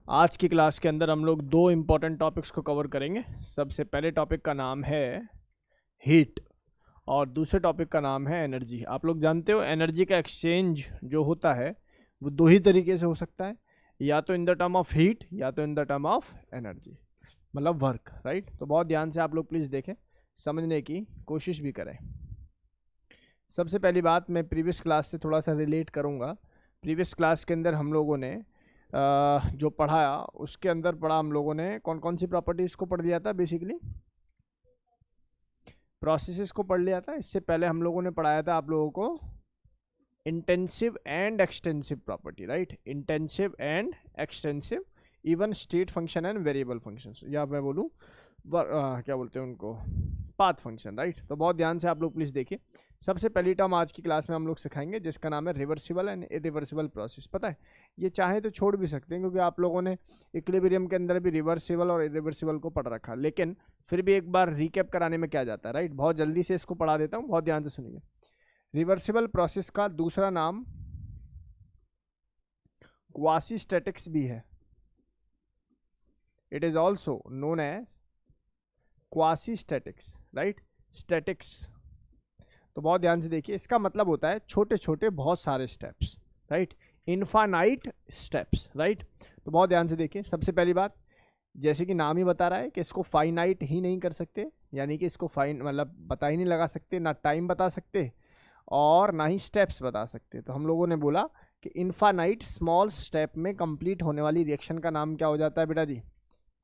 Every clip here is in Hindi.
आज की क्लास के अंदर हम लोग दो इम्पॉर्टेंट टॉपिक्स को कवर करेंगे। सबसे पहले टॉपिक का नाम है हीट और दूसरे टॉपिक का नाम है एनर्जी। आप लोग जानते हो एनर्जी का एक्सचेंज जो होता है वो दो ही तरीके से हो सकता है, या तो in the term of heat या तो in the term of energy, मतलब वर्क, राइट। तो बहुत ध्यान से आप लोग प्लीज़ देखें, समझने की कोशिश भी करें। सबसे पहली बात, मैं प्रीवियस क्लास से थोड़ा सा रिलेट करूँगा। प्रीवियस क्लास के अंदर हम लोगों ने जो पढ़ाया उसके अंदर पढ़ा हम लोगों ने कौन कौन सी प्रॉपर्टीज़ को पढ़ लिया था। बेसिकली प्रोसेसेस को पढ़ लिया था। इससे पहले हम लोगों ने पढ़ाया था आप लोगों को intensive and extensive property, right. Intensive and extensive, even state function and variable functions, या मैं बोलूँ क्या बोलते हैं उनको, पाथ फंक्शन, राइट। तो बहुत ध्यान से आप लोग प्लीज़ देखिए। सबसे पहली टर्म आज की क्लास में हम लोग सिखाएंगे जिसका नाम है रिवर्सिबल एंड इरिवर्सिबल प्रोसेस। पता है, ये चाहे तो छोड़ भी सकते हैं क्योंकि आप लोगों ने इक्विलिब्रियम के अंदर भी रिवर्सिबल और इरिवर्सिबल को पढ़ रखा, लेकिन फिर भी एक बार रिकैप कराने में क्या जाता है, राइट। बहुत जल्दी से इसको पढ़ा देता हूँ, बहुत ध्यान से सुनिए। रिवर्सिबल प्रोसेस का दूसरा नाम क्वासी स्टैटिक्स भी है। It is also known as quasi statics, right. Statics, तो बहुत ध्यान से देखिए, इसका मतलब होता है छोटे छोटे बहुत सारे steps, right. Infinite steps, right. तो बहुत ध्यान से देखिए, सबसे पहली बात, जैसे कि नाम ही बता रहा है कि इसको फाइनाइट ही नहीं कर सकते, यानी कि इसको फाइन मतलब पता ही नहीं लगा सकते, ना टाइम बता सकते और ना ही स्टेप्स बता सकते। तो हम लोगों ने बोला कि इनफाइनाइट स्मॉल स्टेप में कंप्लीट होने वाली रिएक्शन का नाम क्या हो जाता है बेटा जी?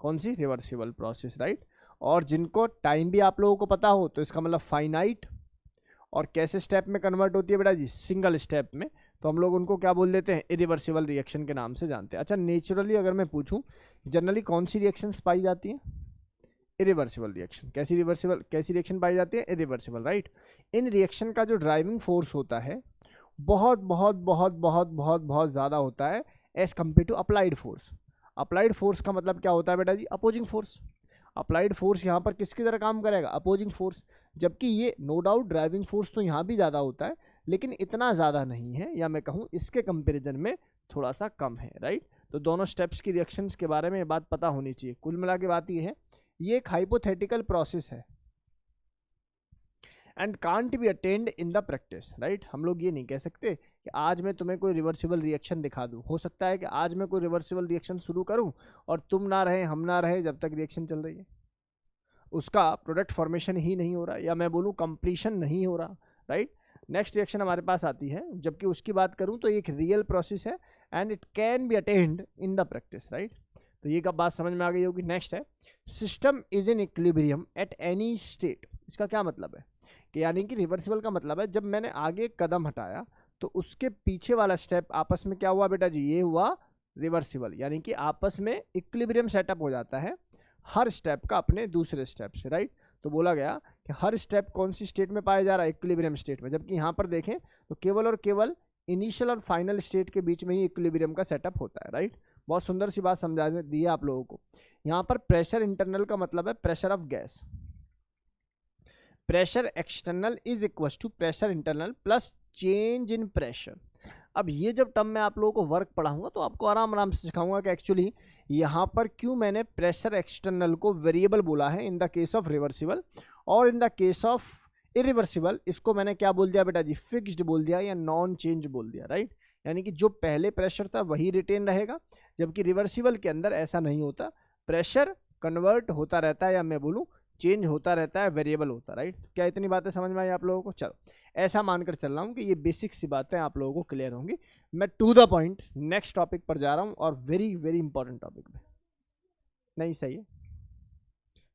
कौन सी? Reversible process, right. और जिनको टाइम भी आप लोगों को पता हो तो इसका मतलब फाइनाइट, और कैसे स्टेप में कन्वर्ट होती है बेटा जी? सिंगल स्टेप में। तो हम लोग उनको क्या बोल देते हैं? इरिवर्सिबल रिएक्शन के नाम से जानते हैं। अच्छा, नेचुरली अगर मैं पूछूं जनरली कौन सी रिएक्शंस पाई जाती हैं? Irreversible reaction. कैसी रिएक्शन पाई जाती है? Irreversible, right. इन रिएक्शन का जो ड्राइविंग फोर्स होता है बहुत बहुत बहुत बहुत बहुत बहुत ज़्यादा होता है as compared to applied force. Applied force का मतलब क्या होता है बेटा जी? Opposing force. अप्लाइड फोर्स यहाँ पर किसकी तरह काम करेगा? Opposing force. जबकि ये नो डाउट ड्राइविंग फोर्स तो यहाँ भी ज़्यादा होता है, लेकिन इतना ज़्यादा नहीं है, या मैं कहूँ इसके कंपैरिजन में थोड़ा सा कम है, राइट। तो दोनों स्टेप्स की रिएक्शंस के बारे में ये बात पता होनी चाहिए। कुल मिला के बात ये है, ये एक हाइपोथेटिकल प्रोसेस है and can't be attend in the practice, right. हम लोग ये नहीं कह सकते कि आज मैं तुम्हें कोई रिवर्सिबल रिएक्शन दिखा दूँ। हो सकता है कि आज मैं कोई रिवर्सिबल रिएक्शन शुरू करूँ और तुम ना रहे, हम ना रहे, जब तक रिएक्शन चल रही है उसका प्रोडक्ट फॉर्मेशन ही नहीं हो रहा, या मैं बोलूँ कंप्लीशन नहीं हो रहा, राइट। नेक्स्ट रिएक्शन हमारे पास आती है, जबकि उसकी बात करूँ तो एक रियल प्रोसेस है and it can be attend in the practice, right. तो ये कब बात समझ में आ गई होगी। नेक्स्ट है system is in equilibrium at any state. इसका क्या मतलब है कि यानी कि रिवर्सिबल का मतलब है जब मैंने आगे कदम हटाया तो उसके पीछे वाला स्टेप आपस में क्या हुआ बेटा जी? ये हुआ रिवर्सिबल, यानी कि आपस में इक्विलिब्रियम सेटअप हो जाता है हर स्टेप का अपने दूसरे स्टेप से, राइट। तो बोला गया कि हर स्टेप कौन सी स्टेट में पाया जा रहा है? इक्विलिब्रियम स्टेट में। जबकि यहाँ पर देखें तो केवल और केवल इनिशियल और फाइनल स्टेट के बीच में ही इक्विलिब्रियम का सेटअप होता है, राइट। बहुत सुंदर सी बात समझा दी है आप लोगों को। यहाँ पर प्रेशर इंटरनल का मतलब है pressure of gas, pressure external is equal to pressure internal plus change in pressure. अब ये जब टर्म मैं आप लोगों को वर्क पढ़ाऊंगा तो आपको आराम आराम से सिखाऊंगा कि एक्चुअली यहाँ पर क्यों मैंने प्रेशर एक्सटर्नल को वेरिएबल बोला है in the case of reversible, और in the case of irreversible इसको मैंने क्या बोल दिया बेटा जी? फिक्स्ड बोल दिया या नॉन चेंज बोल दिया, राइट। यानी कि जो पहले प्रेशर था वही रिटेन रहेगा, जबकि रिवर्सिबल के अंदर ऐसा नहीं होता, प्रेशर कन्वर्ट होता रहता है, या मैं बोलूँ चेंज होता रहता है, वेरिएबल होता है, राइट। क्या इतनी बातें समझ में आई आप लोगों को? चलो, ऐसा मानकर चल रहा हूँ कि ये बेसिक सी बातें आप लोगों को क्लियर होंगी। मैं to the point next topic पर जा रहा हूँ, और वेरी वेरी इंपॉर्टेंट टॉपिक पे। नहीं, सही है,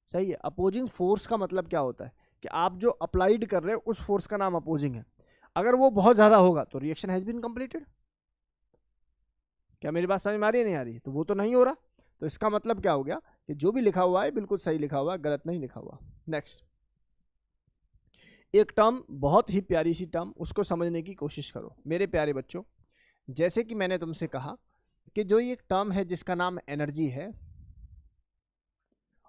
सही है। अपोजिंग फोर्स का मतलब क्या होता है कि आप जो अप्लाइड कर रहे हो उस फोर्स का नाम अपोजिंग है। अगर वो बहुत ज़्यादा होगा तो रिएक्शन हैज़ बीन कंप्लीटेड। क्या मेरी बात समझ में आ रही है? नहीं आ रही? तो वो तो नहीं हो रहा, तो इसका मतलब क्या हो गया कि जो भी लिखा हुआ है बिल्कुल सही लिखा हुआ है, गलत नहीं लिखा हुआ। नेक्स्ट, एक टर्म बहुत ही प्यारी सी टर्म, उसको समझने की कोशिश करो मेरे प्यारे बच्चों। जैसे कि मैंने तुमसे कहा कि जो ये टर्म है जिसका नाम एनर्जी है,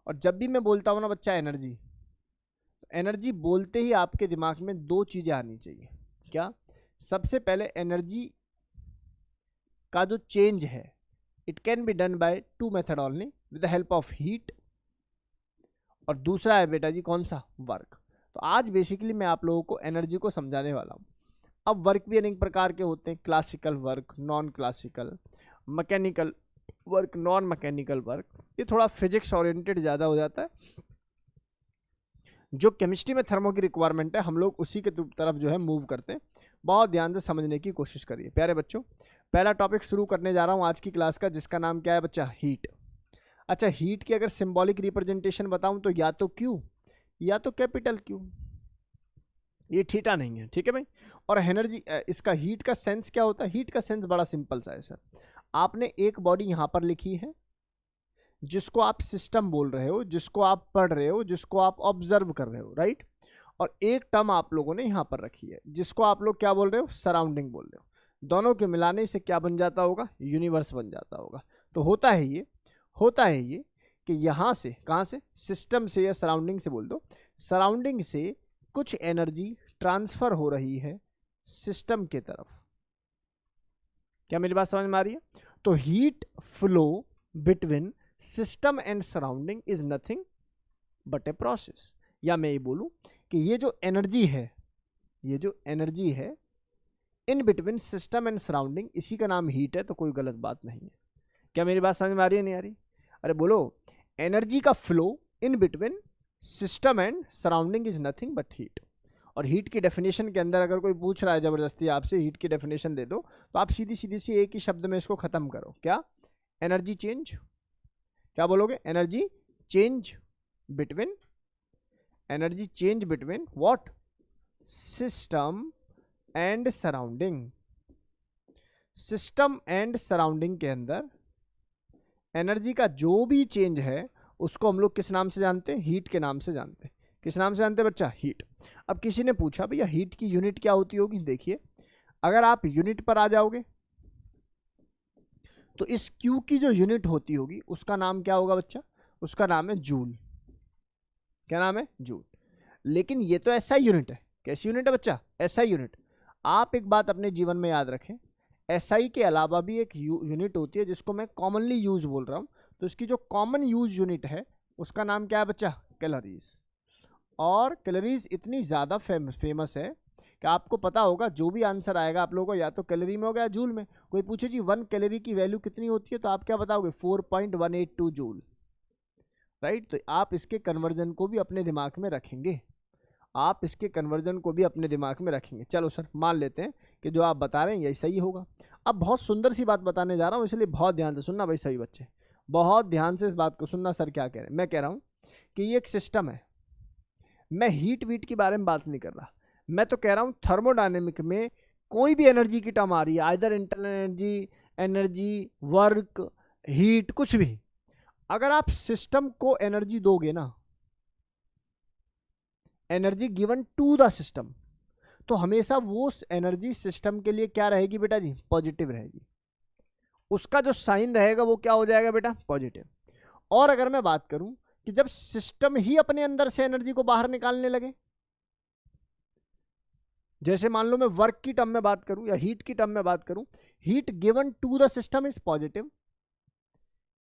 और जब भी मैं बोलता हूँ ना बच्चा एनर्जी, तो एनर्जी बोलते ही आपके दिमाग में दो चीज़ें आनी चाहिए। क्या? सबसे पहले एनर्जी का जो चेंज है it can be done by two method only, with the help of heat, और दूसरा है बेटा जी कौन सा, वर्क। तो आज बेसिकली मैं आप लोगों को एनर्जी को समझाने वाला हूँ। अब वर्क भी अनेक प्रकार के होते हैं, classical work, non classical, mechanical work, non mechanical work. ये थोड़ा फिजिक्स ओरिएंटेड ज़्यादा हो जाता है। जो केमिस्ट्री में थर्मो की रिक्वायरमेंट है हम लोग उसी के तरफ जो है मूव करते हैं। बहुत ध्यान से समझने की कोशिश करिए प्यारे बच्चों। पहला टॉपिक शुरू करने जा रहा हूँ आज की क्लास का, जिसका नाम क्या है बच्चा, हीट। अच्छा, हीट की अगर सिंबॉलिक रिप्रेजेंटेशन बताऊँ तो या तो क्यू या तो कैपिटल क्यू, ये थीटा नहीं है, ठीक है भाई। और एनर्जी, इसका हीट का सेंस क्या होता है, हीट का सेंस बड़ा सिंपल सा है सर। आपने एक बॉडी यहाँ पर लिखी है जिसको आप सिस्टम बोल रहे हो, जिसको आप पढ़ रहे हो, जिसको आप ऑब्जर्व कर रहे हो, राइट। और एक टर्म आप लोगों ने यहाँ पर रखी है जिसको आप लोग क्या बोल रहे हो, सराउंडिंग बोल रहे हो। दोनों के मिलाने से क्या बन जाता होगा, यूनिवर्स बन जाता होगा। तो होता है ये कि यहाँ से, कहाँ से, सिस्टम से या सराउंडिंग से बोल दो, सराउंडिंग से कुछ एनर्जी ट्रांसफर हो रही है सिस्टम के तरफ। क्या मेरी बात समझ में आ रही है? तो heat flow between system and surrounding is nothing but a process. या मैं ये बोलूं कि ये जो एनर्जी है in between system and surrounding, इसी का नाम हीट है। तो कोई गलत बात नहीं है। क्या मेरी बात समझ में आ रही है, नहीं आ रही? अरे बोलो, एनर्जी का flow in between system and surrounding is nothing but heat. और हीट की डेफिनेशन के अंदर अगर कोई पूछ रहा है जबरदस्ती आपसे हीट की डेफिनेशन दे दो, तो आप सीधी सी एक ही शब्द में इसको खत्म करो। क्या? Energy change. क्या बोलोगे? Energy change between what, system and surrounding. System and surrounding के अंदर एनर्जी का जो भी चेंज है उसको हम लोग किस नाम से जानते हैं, हीट के नाम से जानते हैं। किस नाम से जानते हैं बच्चा? हीट। अब किसी ने पूछा भैया हीट की यूनिट क्या होती होगी? देखिए, अगर आप यूनिट पर आ जाओगे तो इस क्यू की जो यूनिट होती होगी उसका नाम क्या होगा बच्चा? उसका नाम है जूल। क्या नाम है? जूल। लेकिन ये तो ऐसा यूनिट है। कैसी यूनिट है बच्चा? ऐसा यूनिट। आप एक बात अपने जीवन में याद रखें, एसआई के अलावा भी एक यूनिट होती है जिसको मैं कॉमनली यूज बोल रहा हूँ। तो इसकी जो कॉमन यूज यूनिट है उसका नाम क्या है बच्चा? कैलोरीज। और कैलोरीज इतनी ज़्यादा फेमस है कि आपको पता होगा जो भी आंसर आएगा आप लोगों को या तो कैलोरी में होगा या जूल में। कोई पूछे जी 1 कैलोरी की वैल्यू कितनी होती है, तो आप क्या बताओगे? 4.182 जूल, राइट। तो आप इसके कन्वर्जन को भी अपने दिमाग में रखेंगे, चलो सर मान लेते हैं कि जो आप बता रहे हैं यही सही होगा। अब बहुत सुंदर सी बात बताने जा रहा हूँ, इसलिए बहुत ध्यान से सुनना भाई सभी बच्चे, बहुत ध्यान से इस बात को सुनना। सर क्या कह रहे हैं? मैं कह रहा हूँ कि ये एक सिस्टम है। मैं हीट वीट के बारे में बात नहीं कर रहा, मैं तो कह रहा हूँ थर्मोडायनेमिक में कोई भी एनर्जी की टर्म आ रही है, either internal energy, work, heat, कुछ भी, अगर आप सिस्टम को एनर्जी दोगे ना, energy given to the system, तो हमेशा वो एनर्जी सिस्टम के लिए क्या रहेगी बेटा जी? पॉजिटिव रहेगी। उसका जो साइन रहेगा वो क्या हो जाएगा बेटा? पॉजिटिव। और अगर मैं बात करूं कि जब सिस्टम ही अपने अंदर से एनर्जी को बाहर निकालने लगे, जैसे मान लो मैं वर्क की टर्म में बात करूं या हीट की टर्म में बात करूं, heat given to the system is positive,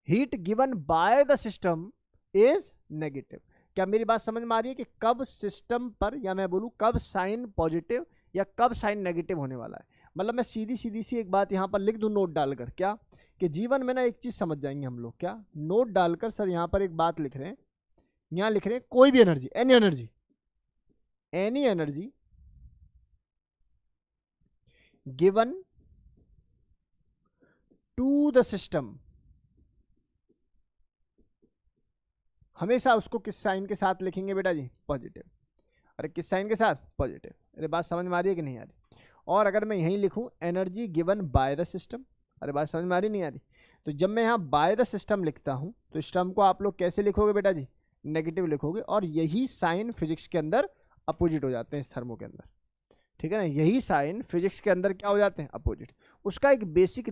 heat given by the system is negative. क्या मेरी बात समझ में आ रही है कि कब सिस्टम पर, या मैं बोलूं कब साइन पॉजिटिव या कब साइन नेगेटिव होने वाला है? मतलब मैं सीधी सी एक बात यहां पर लिख दूं नोट डालकर, क्या कि जीवन में ना एक चीज समझ जाएंगे हम लोग। क्या? नोट डालकर सर यहां पर एक बात लिख रहे हैं, यहां लिख रहे हैं कोई भी energy, any energy given to the system, हमेशा उसको किस साइन के साथ लिखेंगे बेटा जी? पॉजिटिव। अरे किस साइन के साथ? पॉजिटिव। अरे बात समझ में आ रही है कि नहीं आ रही? और अगर मैं यहीं लिखूं energy given by the system, अरे बात समझ में आ रही नहीं आ रही? तो जब मैं यहाँ बाय द सिस्टम लिखता हूँ तो इस टर्म को आप लोग कैसे लिखोगे बेटा जी? नेगेटिव लिखोगे। और यही साइन फिजिक्स के अंदर अपोजिट हो जाते हैं इस थर्मो के अंदर, ठीक है ना? यही साइन फिजिक्स के अंदर क्या हो जाते हैं? अपोजिट। उसका एक बेसिक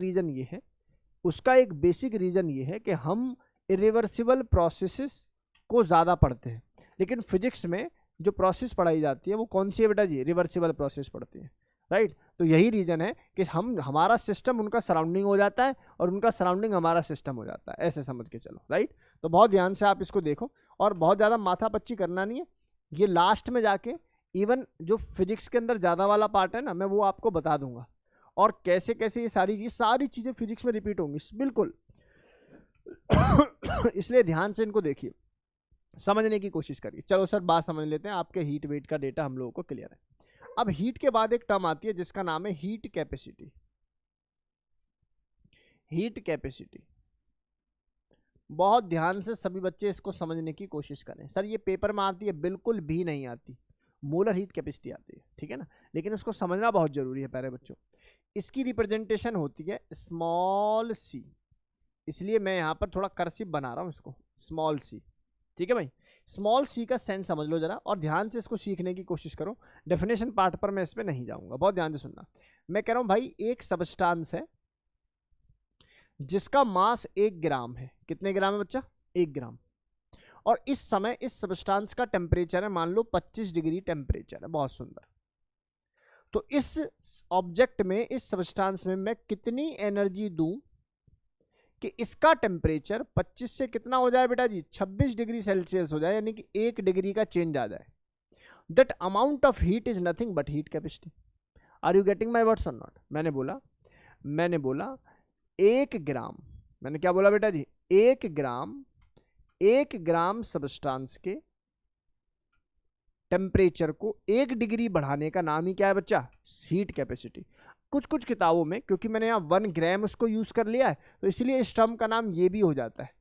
रीज़न ये है कि हम इरिवर्सिबल प्रोसेसेस को ज़्यादा पढ़ते हैं, लेकिन फिजिक्स में जो प्रोसेस पढ़ाई जाती है वो कौन सी है बेटा जी? रिवर्सिबल प्रोसेस पढ़ती है, राइट। तो यही रीज़न है कि हमारा सिस्टम उनका सराउंडिंग हो जाता है और उनका सराउंडिंग हमारा सिस्टम हो जाता है, ऐसे समझ के चलो, राइट। तो बहुत ध्यान से आप इसको देखो और बहुत ज़्यादा माथापच्ची करना नहीं है। ये लास्ट में जाके इवन जो फिजिक्स के अंदर ज़्यादा वाला पार्ट है ना, मैं वो आपको बता दूंगा और कैसे कैसे ये सारी चीज़ें फिजिक्स में रिपीट होंगी बिल्कुल। इसलिए ध्यान से इनको देखिए, समझने की कोशिश करिए। चलो सर बात समझ लेते हैं, आपके हीट वेट का डेटा हम लोगों को क्लियर है। अब हीट के बाद एक टर्म आती है जिसका नाम है हीट कैपेसिटी। हीट कैपेसिटी बहुत ध्यान से सभी बच्चे इसको समझने की कोशिश करें। सर ये पेपर में आती है, बिल्कुल भी नहीं आती, मोलर हीट कैपेसिटी आती है, ठीक है ना, लेकिन इसको समझना बहुत जरूरी है प्यारे बच्चों। इसकी रिप्रेजेंटेशन होती है स्मॉल सी, इसलिए मैं यहाँ पर थोड़ा कर्सिव बना रहा हूँ इसको, स्मॉल सी, ठीक है भाई। स्मॉल सी का सेंस समझ लो जरा और ध्यान से इसको सीखने की कोशिश करो। डेफिनेशन पार्ट पर मैं इस पर नहीं जाऊँगा, बहुत ध्यान से सुनना। मैं कह रहा हूँ भाई एक सबस्टांस है जिसका मास 1 ग्राम है। कितने ग्राम है बच्चा? 1 ग्राम। और इस समय इस सबस्टांस का टेम्परेचर है मान लो 25 डिग्री टेम्परेचर है, बहुत सुंदर। तो इस ऑब्जेक्ट में, इस सबस्टांस में मैं कितनी एनर्जी दूं कि इसका टेम्परेचर 25 से कितना हो जाए बेटा जी, 26 डिग्री सेल्सियस हो जाए, यानी कि 1 डिग्री का चेंज आ जाए। That amount of heat is nothing but heat capacity. Are you getting my words और नॉट? मैंने बोला 1 ग्राम, मैंने क्या बोला बेटा जी, 1 ग्राम सबस्टांस के टेम्परेचर को 1 डिग्री बढ़ाने का नाम ही क्या है बच्चा? Heat capacity. कुछ कुछ किताबों में, क्योंकि मैंने यहाँ 1 ग्राम उसको यूज कर लिया है, तो इसलिए इस टर्म का नाम ये भी हो जाता है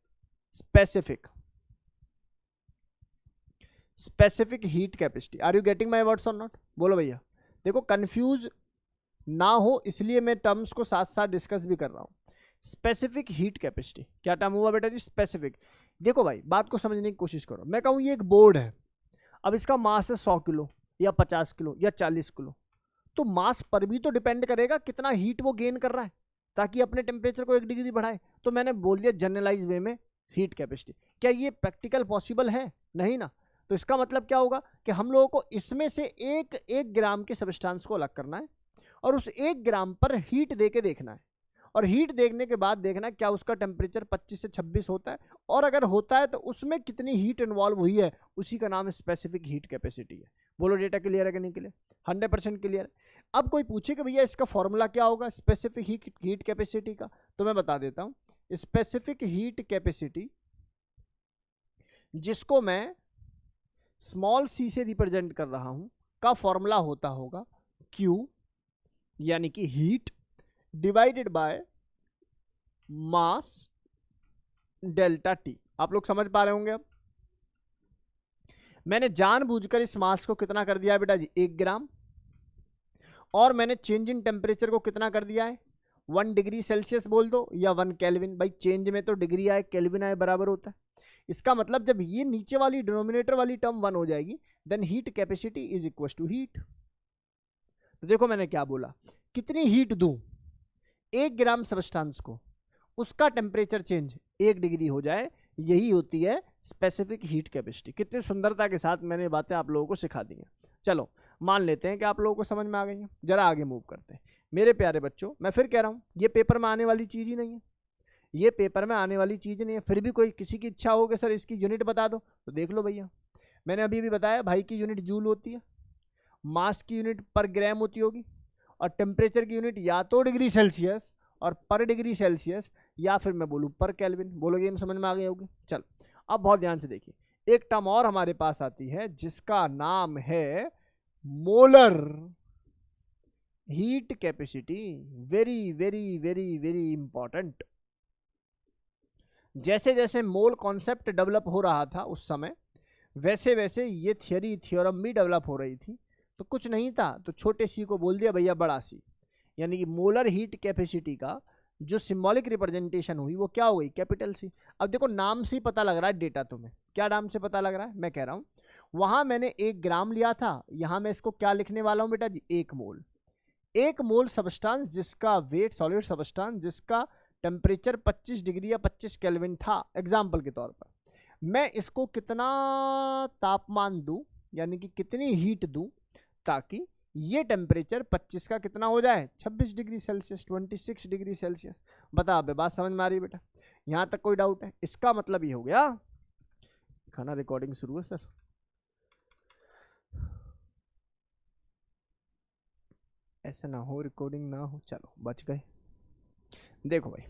specific heat capacity. Are you getting my words और नॉट? बोलो भैया। देखो कंफ्यूज ना हो इसलिए मैं टर्म्स को साथ साथ डिस्कस भी कर रहा हूँ। स्पेसिफिक हीट कैपेसिटी क्या टर्म हुआ बेटा जी? स्पेसिफिक। देखो भाई बात को समझने की कोशिश करो। मैं कहूँ ये एक बोर्ड है, अब इसका मास है 100 किलो या 50 किलो या 40 किलो, तो मास पर भी तो डिपेंड करेगा कितना हीट वो गेन कर रहा है ताकि अपने टेम्परेचर को 1 डिग्री बढ़ाए। तो मैंने बोल दिया जनरलाइज वे में हीट कैपेसिटी। क्या ये प्रैक्टिकल पॉसिबल है? नहीं ना। तो इसका मतलब क्या होगा कि हम लोगों को इसमें से एक ग्राम के सबस्टांस को अलग करना है और उस 1 ग्राम पर हीट दे के देखना है, और हीट देखने के बाद देखना है क्या उसका टेम्परेचर 25 से 26 होता है, और अगर होता है तो उसमें कितनी हीट इन्वॉल्व हुई है, उसी का नाम स्पेसिफिक हीट कैपेसिटी है। बोलो डेटा क्लियर है कि नहीं क्लियर? 100% क्लियर। अब कोई पूछे कि भैया इसका फॉर्मूला क्या होगा स्पेसिफिक हीट कैपेसिटी का, तो मैं बता देता हूं। स्पेसिफिक हीट कैपेसिटी, जिसको मैं स्मॉल सी से रिप्रेजेंट कर रहा हूं, का फॉर्मूला होता होगा Q यानी कि heat divided by mass delta T। आप लोग समझ पा रहे होंगे। अब मैंने जानबूझकर इस मास को कितना कर दिया है बेटा जी? 1 ग्राम। और मैंने चेंज इन टेम्परेचर को कितना कर दिया है? 1 डिग्री सेल्सियस बोल दो या 1 केल्विन। भाई चेंज में तो डिग्री आए केल्विन आए बराबर होता है। इसका मतलब जब ये नीचे वाली डिनोमिनेटर वाली टर्म 1 हो जाएगी, then heat capacity is equal to heat. तो देखो मैंने क्या बोला, कितनी हीट दूं 1 ग्राम सबस्टांस को, उसका टेम्परेचर चेंज 1 डिग्री हो जाए, यही होती है स्पेसिफिक हीट कैपेसिटी। कितनी सुंदरता के साथ मैंने बातें आप लोगों को सिखा दी हैं। चलो मान लेते हैं कि आप लोगों को समझ में आ गई है। जरा आगे मूव करते हैं मेरे प्यारे बच्चों। मैं फिर कह रहा हूं ये पेपर में आने वाली चीज ही नहीं है, ये पेपर में आने वाली चीज नहीं है। फिर भी कोई किसी की इच्छा हो कि सर इसकी यूनिट बता दो, तो देख लो भैया। मैंने अभी भी बताया भाई की यूनिट जूल होती है, मास की यूनिट पर ग्राम होती होगी, और टेम्परेचर की यूनिट या तो डिग्री सेल्सियस और पर डिग्री सेल्सियस, या फिर मैं बोलूँ पर केल्विन। बोलोगे ये समझ में आ गई होगी। चलो अब बहुत ध्यान से देखिए, एक टर्म और हमारे पास आती है जिसका नाम है molar heat capacity. Very very very very important. जैसे जैसे मोल कॉन्सेप्ट डेवलप हो रहा था उस समय, वैसे वैसे ये थ्योरम भी डेवलप हो रही थी। तो कुछ नहीं था तो छोटे सी को बोल दिया भैया बड़ा सी, यानी कि मोलर हीट कैपेसिटी का जो सिंबॉलिक रिप्रेजेंटेशन हुई वो क्या हो गई? Capital C. अब देखो नाम से ही पता लग रहा है डेटा तुम्हें, क्या नाम से पता लग रहा है? मैं कह रहा हूं वहां मैंने 1 ग्राम लिया था, यहां मैं इसको क्या लिखने वाला हूं बेटा जी? 1 मोल। 1 मोल सबस्टांस जिसका वेट, सॉलिड सबस्टांस जिसका टेम्परेचर 25 डिग्री या 25 केल्विन था एग्जाम्पल के तौर पर, मैं इसको कितना तापमान दूं, यानी कि कितनी हीट दूं ताकि ये टेम्परेचर 25 का कितना हो जाए 26 डिग्री सेल्सियस, 26 डिग्री सेल्सियस। बता अबे बात समझ में आ रही है बेटा? यहाँ तक कोई डाउट है? इसका मतलब ये हो गया, खाना रिकॉर्डिंग शुरू है सर। ऐसा ना हो रिकॉर्डिंग ना हो, चलो बच गए। देखो भाई,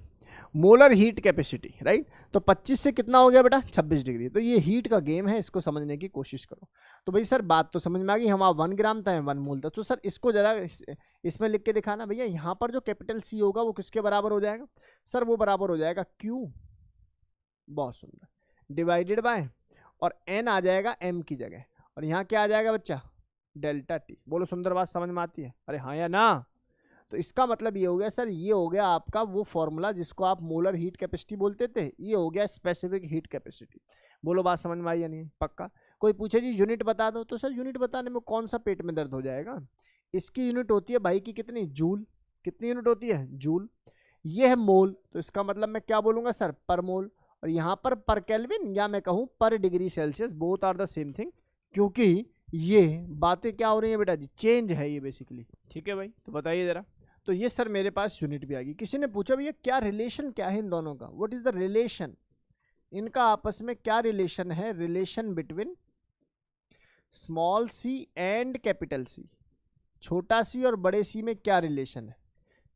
मोलर हीट कैपेसिटी, राइट, तो 25 से कितना हो गया बेटा 26 डिग्री। तो ये हीट का गेम है, इसको समझने की कोशिश करो। तो भाई सर बात तो समझ में आ गई, हमारा 1 ग्राम था 1 मोल था। तो सर इसको जरा इसमें लिख के दिखाना भैया, यहाँ पर जो कैपिटल सी होगा वो किसके बराबर हो जाएगा? सर वो बराबर हो जाएगा क्यू, बहुत सुंदर, डिवाइडेड बाय, और एन आ जाएगा एम की जगह, और यहाँ क्या आ जाएगा बच्चा डेल्टा टी। बोलो सुंदर बात समझ में आती है? अरे हाँ या ना? तो इसका मतलब ये हो गया सर, ये हो गया आपका वो फॉर्मूला जिसको आप मोलर हीट कैपेसिटी बोलते थे, ये हो गया स्पेसिफिक हीट कैपेसिटी। बोलो बात समझ में आई या नहीं? पक्का? कोई पूछे जी यूनिट बता दो, तो सर यूनिट बताने में कौन सा पेट में दर्द हो जाएगा? इसकी यूनिट होती है भाई की कितनी, जूल। कितनी यूनिट होती है? जूल। ये है मोल, तो इसका मतलब मैं क्या बोलूंगा सर, पर मोल। और यहाँ पर केल्विन, या मैं कहूँ पर degree Celsius, both are the same thing, क्योंकि ये बातें क्या हो रही है बेटा जी, चेंज है ये बेसिकली। ठीक है भाई, तो बताइए जरा। तो ये सर मेरे पास यूनिट भी आ गई। किसी ने पूछा भैया क्या रिलेशन क्या है इन दोनों का, व्हाट इज द रिलेशन, इनका आपस में क्या रिलेशन है? Relation between small C and capital C. छोटा सी और बड़े सी में क्या रिलेशन है?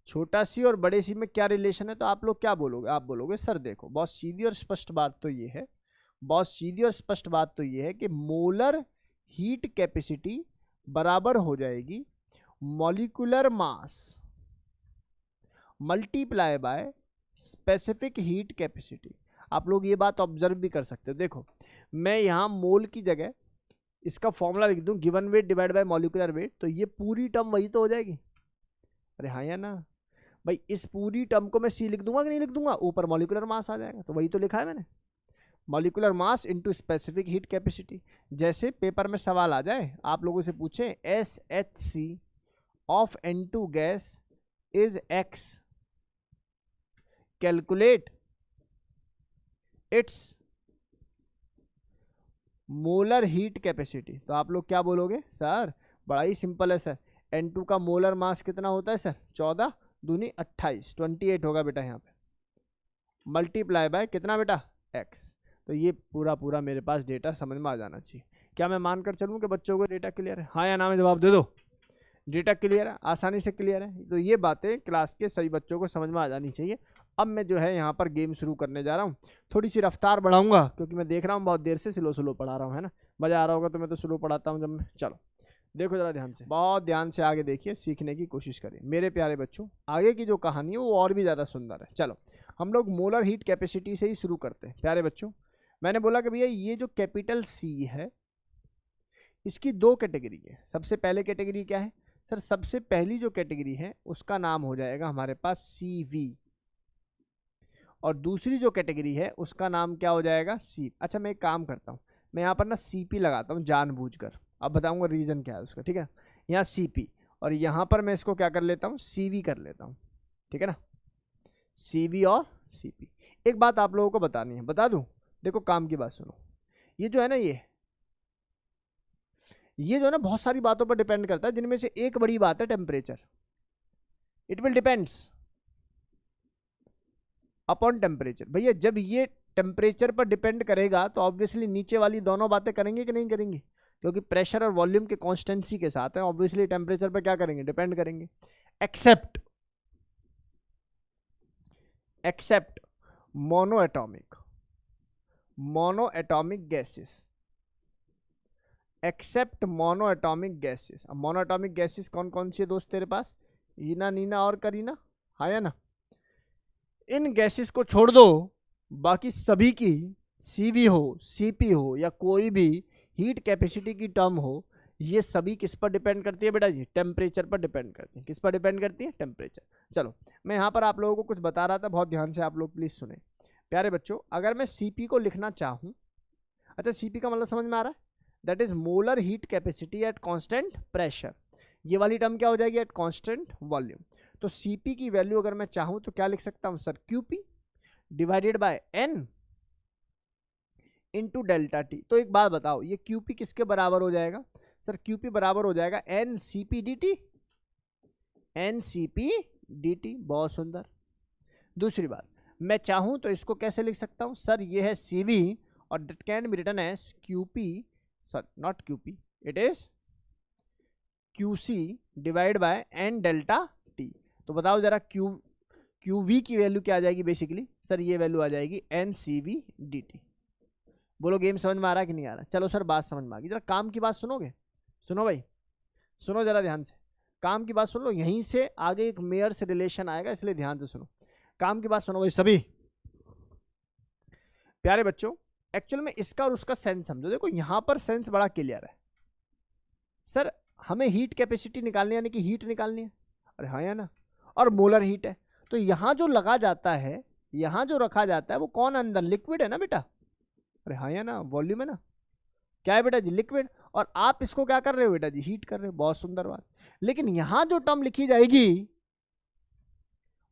छोटा सी और बड़े सी में क्या रिलेशन है? तो आप लोग क्या बोलोगे? आप बोलोगे सर देखो बहुत सीधी और स्पष्ट बात तो ये है, बहुत सीधी और स्पष्ट बात तो ये है कि मोलर हीट कैपेसिटी बराबर हो जाएगी molecular mass multiply by specific heat capacity. आप लोग ये बात ऑब्जर्व भी कर सकते हो। देखो मैं यहाँ मोल की जगह इसका फॉर्मूला लिख दूँ, given weight divide by molecular weight, तो ये पूरी टर्म वही तो हो जाएगी। अरे हाँ या ना भाई? इस पूरी टर्म को मैं सी लिख दूंगा कि नहीं लिख दूंगा? ऊपर मॉलिक्यूलर मास आ जाएगा, तो वही तो लिखा है मैंने, molecular mass into specific heat capacity. जैसे पेपर में सवाल आ जाए, आप लोगों से पूछे SHC of N2 gas is X, calculate its molar heat capacity, तो आप लोग क्या बोलोगे? सर बड़ा ही सिंपल है सर, N2 का मोलर मास कितना होता है सर? 14 दूनी 28, 28 होगा बेटा यहाँ पे, मल्टीप्लाई बाय कितना बेटा? X। तो ये पूरा मेरे पास डेटा समझ में आ जाना चाहिए। क्या मैं मानकर चलूँ कि बच्चों को डेटा क्लियर है? हाँ या ना में जवाब दे दो। डेटा क्लियर है, आसानी से क्लियर है। तो ये बातें क्लास के सभी बच्चों को समझ में आ जानी चाहिए। अब मैं जो है यहाँ पर गेम शुरू करने जा रहा हूँ, थोड़ी सी रफ्तार बढ़ाऊंगा क्योंकि मैं देख रहा हूँ बहुत देर से स्लो पढ़ा रहा हूँ, है ना? मज़ा आ रहा होगा, तो मैं तो स्लो पढ़ाता हूँ जब मैं। चलो देखो जरा ध्यान से, बहुत ध्यान से आगे देखिए, सीखने की कोशिश करिए मेरे प्यारे बच्चों। आगे की जो कहानी है वो और भी ज़्यादा सुंदर है। चलो हम लोग मोलर हीट कैपेसिटी से ही शुरू करते हैं प्यारे बच्चों। मैंने बोला कि भैया ये जो कैपिटल सी है इसकी दो कैटेगरी है। सबसे पहले कैटेगरी क्या है सर? सबसे पहली जो कैटेगरी है उसका नाम हो जाएगा हमारे पास CV, और दूसरी जो कैटेगरी है उसका नाम क्या हो जाएगा? सी। अच्छा मैं एक काम करता हूँ, मैं यहाँ पर ना CP लगाता हूँ जानबूझकर, अब बताऊँगा रीज़न क्या है उसका, ठीक है? यहाँ CP और यहाँ पर मैं इसको क्या कर लेता हूँ? CV कर लेता हूँ, ठीक है ना? CV और CP। एक बात आप लोगों को बतानी है, बता दूँ? देखो काम की बात सुनो, ये जो है ना ये जो है ना बहुत सारी बातों पर डिपेंड करता है, जिनमें से एक बड़ी बात है temperature. It will depends upon temperature. भैया जब ये टेम्परेचर पर डिपेंड करेगा तो ऑब्वियसली नीचे वाली दोनों बातें करेंगे कि नहीं करेंगे? क्योंकि प्रेशर और वॉल्यूम के कॉन्स्टेंसी के साथ है, ऑब्वियसली टेम्परेचर पर क्या करेंगे? डिपेंड करेंगे। Except mono atomic gases, except mono atomic gases. अब मोनो एटॉमिक गैसेस कौन कौन सी है दोस्त तेरे पास? ईना, नीना और करीना, हाँ या ना? इन गैसेस को छोड़ दो, बाकी सभी की CV हो, CP हो या कोई भी हीट कैपेसिटी की टर्म हो, ये सभी किस पर डिपेंड करती है बेटा जी? टेम्परेचर पर डिपेंड करती है। किस पर डिपेंड करती है? टेम्परेचर। चलो मैं यहाँ पर आप लोगों को कुछ बता रहा था, बहुत ध्यान से आप लोग प्लीज सुने प्यारे बच्चों। अगर मैं CP को लिखना चाहूँ, अच्छा CP का मतलब समझ में आ रहा है? That is molar heat capacity at constant pressure. ये वाली टर्म क्या हो जाएगी? Eight constant volume. तो CP की वैल्यू अगर मैं चाहूँ तो क्या लिख सकता हूँ sir? QP divided by N into delta T। तो एक बात बताओ, ये QP किसके बराबर हो जाएगा? सर क्यूपी बराबर हो जाएगा एनसीपी dt, एनसीपी dt। बहुत सुंदर। दूसरी बात, मैं चाहूं तो इसको कैसे लिख सकता हूं सर, ये है CV और that can be written as QP, sir not QP, it is QC divide by N delta T। तो बताओ जरा QV की वैल्यू क्या आ जाएगी बेसिकली सर, ये वैल्यू आ जाएगी NCV dt। बोलो गेम समझ में आ रहा है कि नहीं आ रहा? चलो सर बात समझ में आ गई। जरा काम की बात सुनोगे? सुनो भाई, सुनो जरा ध्यान से, काम की बात सुन लो। यहीं से आगे एक मेयर से रिलेशन आएगा, इसलिए ध्यान से सुनो। काम की बात सुनो भाई सभी प्यारे बच्चों। एक्चुअल में इसका और उसका सेंस समझो। देखो यहां पर सेंस बड़ा क्लियर है सर, हमें हीट कैपेसिटी निकालनी है, यानी कि हीट निकालनी है। अरे हाँ या ना, और मोलर हीट है। तो यहां जो लगा जाता है, यहां जो रखा जाता है वो कौन अंदर? लिक्विड है ना बेटा। अरे हाँ या ना, वॉल्यूम है ना। क्या है बेटा जी? लिक्विड। और आप इसको क्या कर रहे हो बेटा जी? हीट कर रहे हो। बहुत सुंदर बात। लेकिन यहां जो टर्म लिखी जाएगी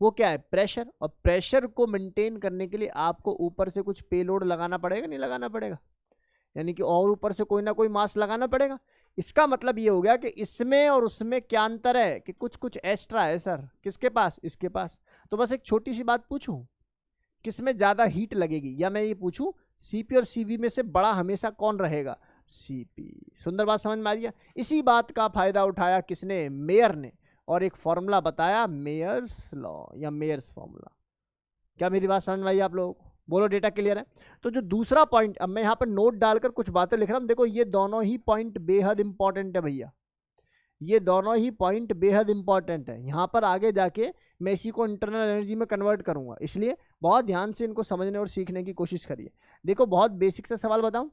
वो क्या है? प्रेशर। और प्रेशर को मेंटेन करने के लिए आपको ऊपर से कुछ पेलोड लगाना पड़ेगा, नहीं लगाना पड़ेगा? यानी कि और ऊपर से कोई ना कोई मास लगाना पड़ेगा। इसका मतलब ये हो गया कि इसमें और उसमें क्या अंतर है कि कुछ कुछ एक्स्ट्रा है सर। किसके पास? इसके पास। तो बस एक छोटी सी बात पूछूं, किसमें ज्यादा हीट लगेगी? या मैं ये पूछूं सीपी और सीवी में से बड़ा हमेशा कौन रहेगा? सीपी। सुंदर बात समझ में आ रही है? इसी बात का फायदा उठाया किसने? मेयर ने, और एक फॉर्मूला बताया, मेयर्स लॉ या मेयर्स फॉर्मूला। क्या मेरी बात समझ में आई आप लोगों को? बोलो डेटा क्लियर है? तो जो दूसरा पॉइंट, अब मैं यहाँ पर नोट डालकर कुछ बातें लिख रहा हूँ। देखो ये दोनों ही पॉइंट बेहद इंपॉर्टेंट है भैया, ये दोनों ही पॉइंट बेहद इंपॉर्टेंट है। यहाँ पर आगे जाके मैं इसी को इंटरनल एनर्जी में कन्वर्ट करूंगा, इसलिए बहुत ध्यान से इनको समझने और सीखने की कोशिश करिए। देखो बहुत बेसिक सा सवाल बताऊं,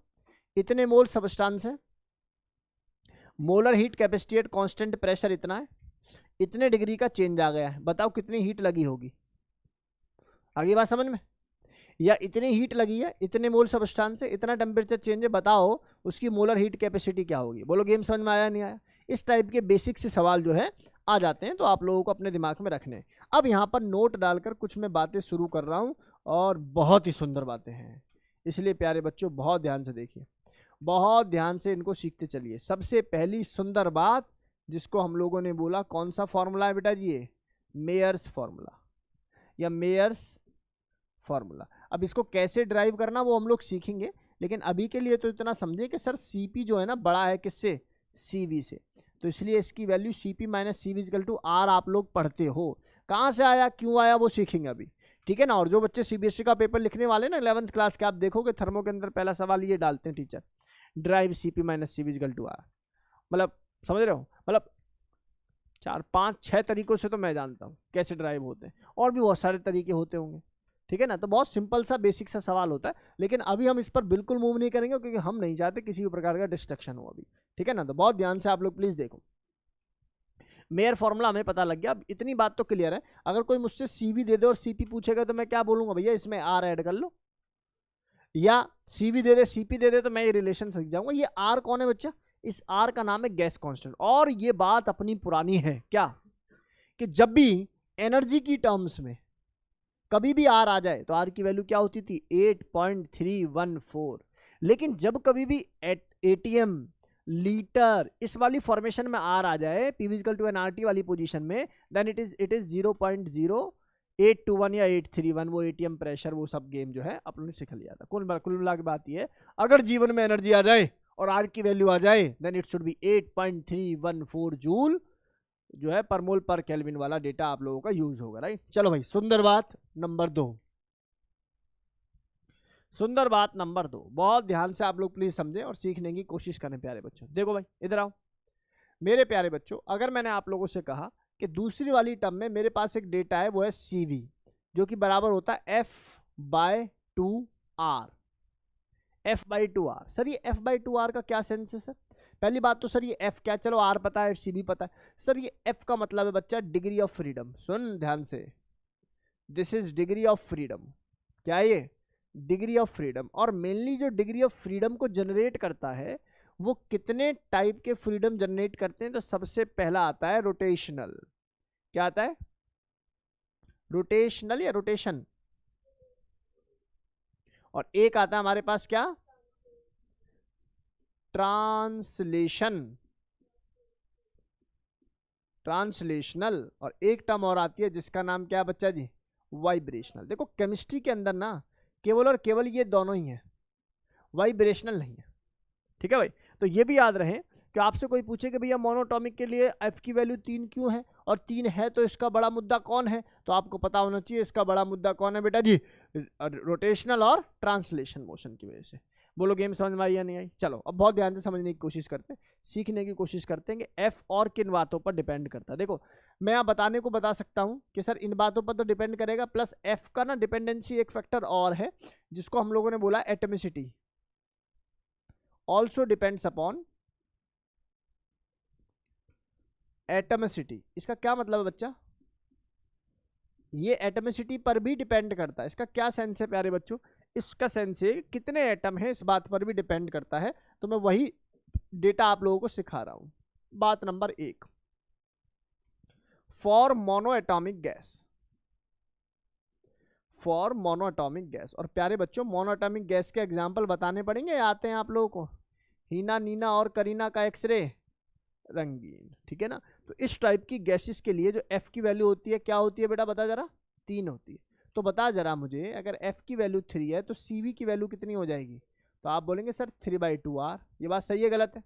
इतने मोल सबस्टांस है, molar heat capacity at constant pressure इतना है, इतने डिग्री का चेंज आ गया है, बताओ कितनी हीट लगी होगी? आगे बात समझ में? या इतनी हीट लगी है, इतने मोल सबस्टांस से, इतना टेम्परेचर चेंज है, बताओ उसकी मोलर हीट कैपेसिटी क्या होगी? बोलो गेम समझ में आया नहीं आया? इस टाइप के बेसिक से सवाल जो है आ जाते हैं, तो आप लोगों को अपने दिमाग में रखने हैं। अब यहाँ पर नोट डालकर कुछ मैं बातें शुरू कर रहा हूँ, और बहुत ही सुंदर बातें हैं, इसलिए प्यारे बच्चों बहुत ध्यान से देखिए, बहुत ध्यान से इनको सीखते चलिए। सबसे पहली सुंदर बात जिसको हम लोगों ने बोला, कौन सा फॉर्मूला है बेटा जी? ये मेयर्स फॉर्मूला या मेयर्स फॉर्मूला। अब इसको कैसे ड्राइव करना वो हम लोग सीखेंगे, लेकिन अभी के लिए तो इतना समझे कि सर सीपी जो है ना बड़ा है किससे? सीवी से। तो इसलिए इसकी value CP minus CV equal to R आप लोग पढ़ते हो। कहाँ से आया, क्यों आया, वो सीखेंगे अभी, ठीक है ना। और जो बच्चे सीबीएसई का पेपर लिखने वाले ना 11th क्लास के, आप देखोगे थर्मो के अंदर पहला सवाल ये डालते हैं teacher, derive CP minus CV equal to R. मतलब समझ रहे हो? मतलब 4 5 6 तरीकों से तो मैं जानता हूँ कैसे ड्राइव होते हैं, और भी बहुत सारे तरीके होते होंगे, ठीक है ना। तो बहुत सिंपल सा बेसिक सा सवाल होता है, लेकिन अभी हम इस पर बिल्कुल मूव नहीं करेंगे, क्योंकि हम नहीं चाहते किसी भी प्रकार का डिस्ट्रक्शन हो अभी, ठीक है ना। तो बहुत ध्यान से आप लोग प्लीज देखो। मेयर फॉर्मूला हमें पता लग गया। अब इतनी बात तो क्लियर है, अगर कोई मुझसे सीवी दे दे और सीपी पूछेगा तो मैं क्या बोलूंगा? भैया इसमें आर ऐड कर लो, या सीवी दे दे सीपी दे दे, तो मैं ये रिलेशन सीख जाऊंगा। ये आर कौन है बच्चा? इस आर का नाम है गैस कांस्टेंट। और ये बात अपनी पुरानी है क्या, कि जब भी एनर्जी की टर्म्स में कभी भी आर आ जाए तो आर की वैल्यू क्या होती थी? 8.314। लेकिन जब कभी भी एटीएम लीटर इस वाली फॉर्मेशन में आर आ जाए, पी इक्वल टू एनआरटी वाली पोजीशन में, देन इट इज 0.0821 या 831। वो एटीएम प्रेशर, वो सब गेम जो है अपन ने सीख लिया था। कुल मिला के बात ये है, अगर जीवन में एनर्जी आ जाए और आर की वैल्यू आ जाए, then it should be 8.314 joule जो है पर मोल पर केल्विन वाला डेटा आप लोगों का यूज होगा, राइट। चलो भाई, सुंदर बात नंबर 2, सुंदर बात नंबर 2, बहुत ध्यान से आप लोग प्लीज समझें और सीखने की कोशिश करें प्यारे बच्चों। देखो भाई इधर आओ मेरे प्यारे बच्चों, अगर मैंने आप लोगों से कहा कि दूसरी वाली टर्म में मेरे पास एक डेटा है, वो है सीवी, जो कि बराबर होता है F/2R। F/2R सर, ये F/2R का क्या सेंस है सर? पहली बात तो सर ये F क्या, चलो R पता है, सी भी पता है सर। ये F का मतलब है बच्चा डिग्री ऑफ फ्रीडम। सुन ध्यान से, this is degree of freedom. क्या है ये? Degree of freedom. और मेनली जो डिग्री ऑफ फ्रीडम को जनरेट करता है, वो कितने टाइप के फ्रीडम जनरेट करते हैं? तो सबसे पहला आता है रोटेशनल। क्या आता है? रोटेशनल या रोटेशन। और एक आता है हमारे पास क्या? ट्रांसलेशन। ट्रांसलेशनल, और एक टर्म और आती है जिसका नाम क्या है बच्चा जी, वाइब्रेशनल। देखो केमिस्ट्री के अंदर ना केवल और केवल ये दोनों ही हैं, वाइब्रेशनल नहीं है, ठीक है भाई। तो ये भी याद रहे कि आपसे कोई पूछे कि भैया मोनोटॉमिक के लिए एफ की वैल्यू 3 क्यों है, और 3 है तो इसका बड़ा मुद्दा कौन है, तो आपको पता होना चाहिए इसका बड़ा मुद्दा कौन है बेटा जी, रोटेशनल और ट्रांसलेशन मोशन की वजह से। बोलो गेम समझ में आई या नहीं आई? चलो अब बहुत ध्यान से समझने की कोशिश करते हैं, सीखने की कोशिश करते हैं कि एफ और किन बातों पर डिपेंड करता है। देखो मैं यहाँ बताने को बता सकता हूँ कि सर इन बातों पर तो डिपेंड करेगा, प्लस एफ का ना डिपेंडेंसी एक फैक्टर और है जिसको हम लोगों ने बोला atomicity, also depends upon atomicity. इसका क्या मतलब है बच्चा, ये एटमिसिटी पर भी डिपेंड करता है। इसका क्या सेंस है प्यारे बच्चों, इसका सेंस है कितने एटम है इस बात पर भी डिपेंड करता है। तो मैं वही डेटा आप लोगों को सिखा रहा हूं। बात number 1, for monoatomic gas, for monoatomic gas. और प्यारे बच्चों मोनोएटॉमिक गैस के एग्जाम्पल बताने पड़ेंगे, आते हैं आप लोगों को, हीना, नीना और करीना का एक्सरे रंगीन, ठीक है ना। तो इस टाइप की गैसेस के लिए जो एफ की वैल्यू होती है क्या होती है बेटा, बता जरा, 3 होती है। तो बता जरा मुझे, अगर एफ की वैल्यू 3 है तो सी वी की वैल्यू कितनी हो जाएगी, तो आप बोलेंगे सर 3/2r। ये बात सही है गलत है?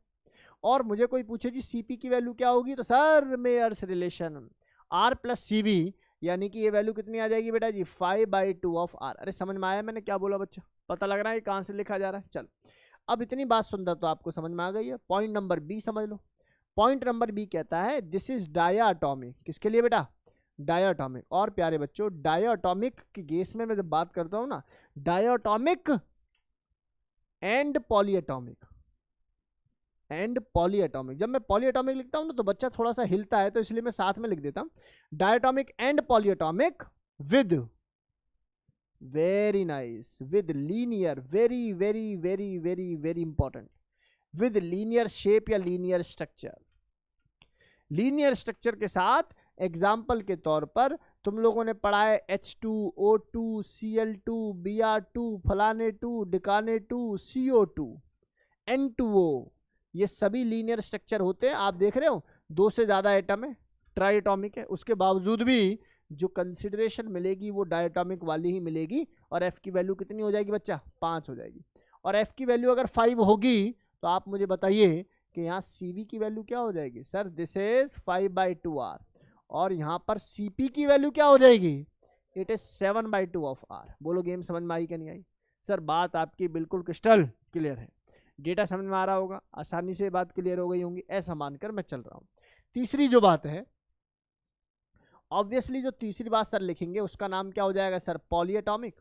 और मुझे कोई पूछे जी सी पी की वैल्यू क्या होगी, तो sir Mayer's relation r plus C V, यानी कि ये वैल्यू कितनी आ जाएगी बेटा जी, 5/2 ऑफ r। अरे समझ में आया मैंने क्या बोला बच्चा, पता लग रहा है कहाँ से लिखा जा रहा है। चल अब इतनी बात सुनता तो आपको समझ में आ गई है। पॉइंट नंबर बी समझ लो। पॉइंट नंबर बी कहता है दिस इज डायाटॉमिक, किसके लिए बेटा, डायाटॉमिक। और प्यारे बच्चों डायाटॉमिक की केस में मैं जब बात करता हूं ना, डायाटॉमिक एंड पॉलीएटॉमिक, एंड पॉलीएटॉमिक, जब मैं पॉलीएटॉमिक लिखता हूं ना तो बच्चा थोड़ा सा हिलता है, तो इसलिए मैं साथ में लिख देता हूं diatomic and polyatomic with, very nice, with linear, very very very very very important, with linear shape या लीनियर स्ट्रक्चर। लीनियर स्ट्रक्चर के साथ एग्जाम्पल के तौर पर तुम लोगों ने पढ़ा है H2O2 Cl2 Br2 फलाने 2 डिकाने 2 CO2 N2O, ये सभी लीनियर स्ट्रक्चर होते हैं। आप देख रहे हो 2 से ज्यादा एटम है, ट्राइएटॉमिक है, उसके बावजूद भी जो कंसिडरेशन मिलेगी वो डायटॉमिक वाली ही मिलेगी। और एफ की वैल्यू कितनी हो जाएगी बच्चा, 5 हो जाएगी। और एफ की वैल्यू अगर 5 होगी तो आप मुझे बताइए कि यहाँ CV की वैल्यू क्या हो जाएगी, सर दिस इज 5/2r। और यहाँ पर CP की वैल्यू क्या हो जाएगी, इट इज 7/2 ऑफ r। बोलो गेम समझ में आई कि नहीं आई? सर बात आपकी बिल्कुल क्रिस्टल क्लियर है, डेटा समझ में आ रहा होगा, आसानी से बात क्लियर हो गई होंगी, ऐसा मानकर मैं चल रहा हूँ। तीसरी जो बात है, ऑब्वियसली जो तीसरी बात सर लिखेंगे उसका नाम क्या हो जाएगा सर, पॉलीएटॉमिक।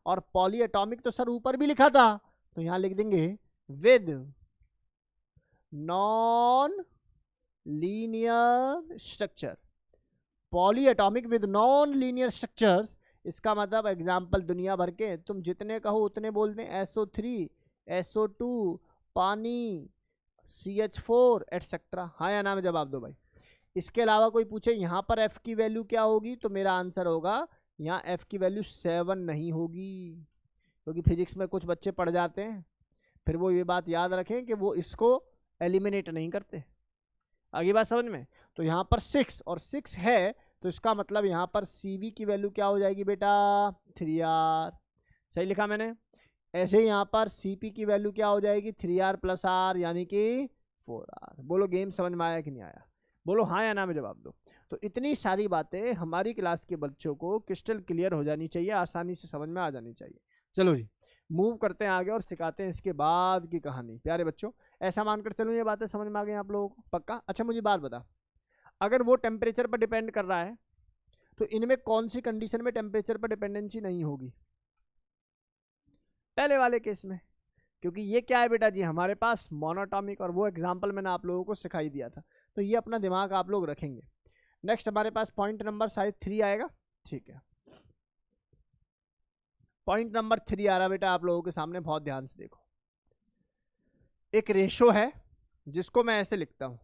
और पॉलीएटॉमिक तो सर ऊपर भी लिखा था, तो यहां लिख देंगे with non linear structure, polyatomic with non linear structures. इसका मतलब एग्जाम्पल दुनिया भर के तुम जितने कहो उतने बोल दें, SO3 SO2 पानी CH4 एटसेट्रा, हाँ या ना में जवाब दो भाई। इसके अलावा कोई पूछे यहाँ पर एफ की वैल्यू क्या होगी, तो मेरा आंसर होगा यहाँ एफ की वैल्यू 7 नहीं होगी, क्योंकि फिजिक्स में कुछ बच्चे पढ़ जाते हैं, फिर वो ये बात याद रखें कि वो इसको एलिमिनेट नहीं करते। आगे बात समझ में? तो यहाँ पर 6 और 6 है, तो इसका मतलब यहाँ पर CV की वैल्यू क्या हो जाएगी बेटा, 3r। सही लिखा मैंने? ऐसे ही यहाँ पर CP की वैल्यू क्या हो जाएगी, 3r + r यानी कि 4r। बोलो गेम समझ में आया कि नहीं आया? बोलो हाँ या ना में जवाब दो। तो इतनी सारी बातें हमारी क्लास के बच्चों को क्रिस्टल क्लियर हो जानी चाहिए, आसानी से समझ में आ जानी चाहिए। चलो जी मूव करते हैं आगे और सिखाते हैं इसके बाद की कहानी। प्यारे बच्चों ऐसा मानकर चलो ये बातें समझ में आ गई आप लोगों को पक्का? अच्छा मुझे बात बता, अगर वो टेम्परेचर पर डिपेंड कर रहा है तो इनमें कौन सी कंडीशन में टेम्परेचर पर डिपेंडेंसी नहीं होगी? पहले वाले केस में, क्योंकि ये क्या है बेटा जी हमारे पास मोनोटॉमिक, और वो एग्जाम्पल मैंने आप लोगों को सिखाई दिया था, तो ये अपना दिमाग आप लोग रखेंगे। नेक्स्ट हमारे पास पॉइंट नंबर शायद 3 आएगा, ठीक है। पॉइंट नंबर 3 आ रहा बेटा आप लोगों के सामने, बहुत ध्यान से देखो। एक रेशो है जिसको मैं ऐसे लिखता हूँ,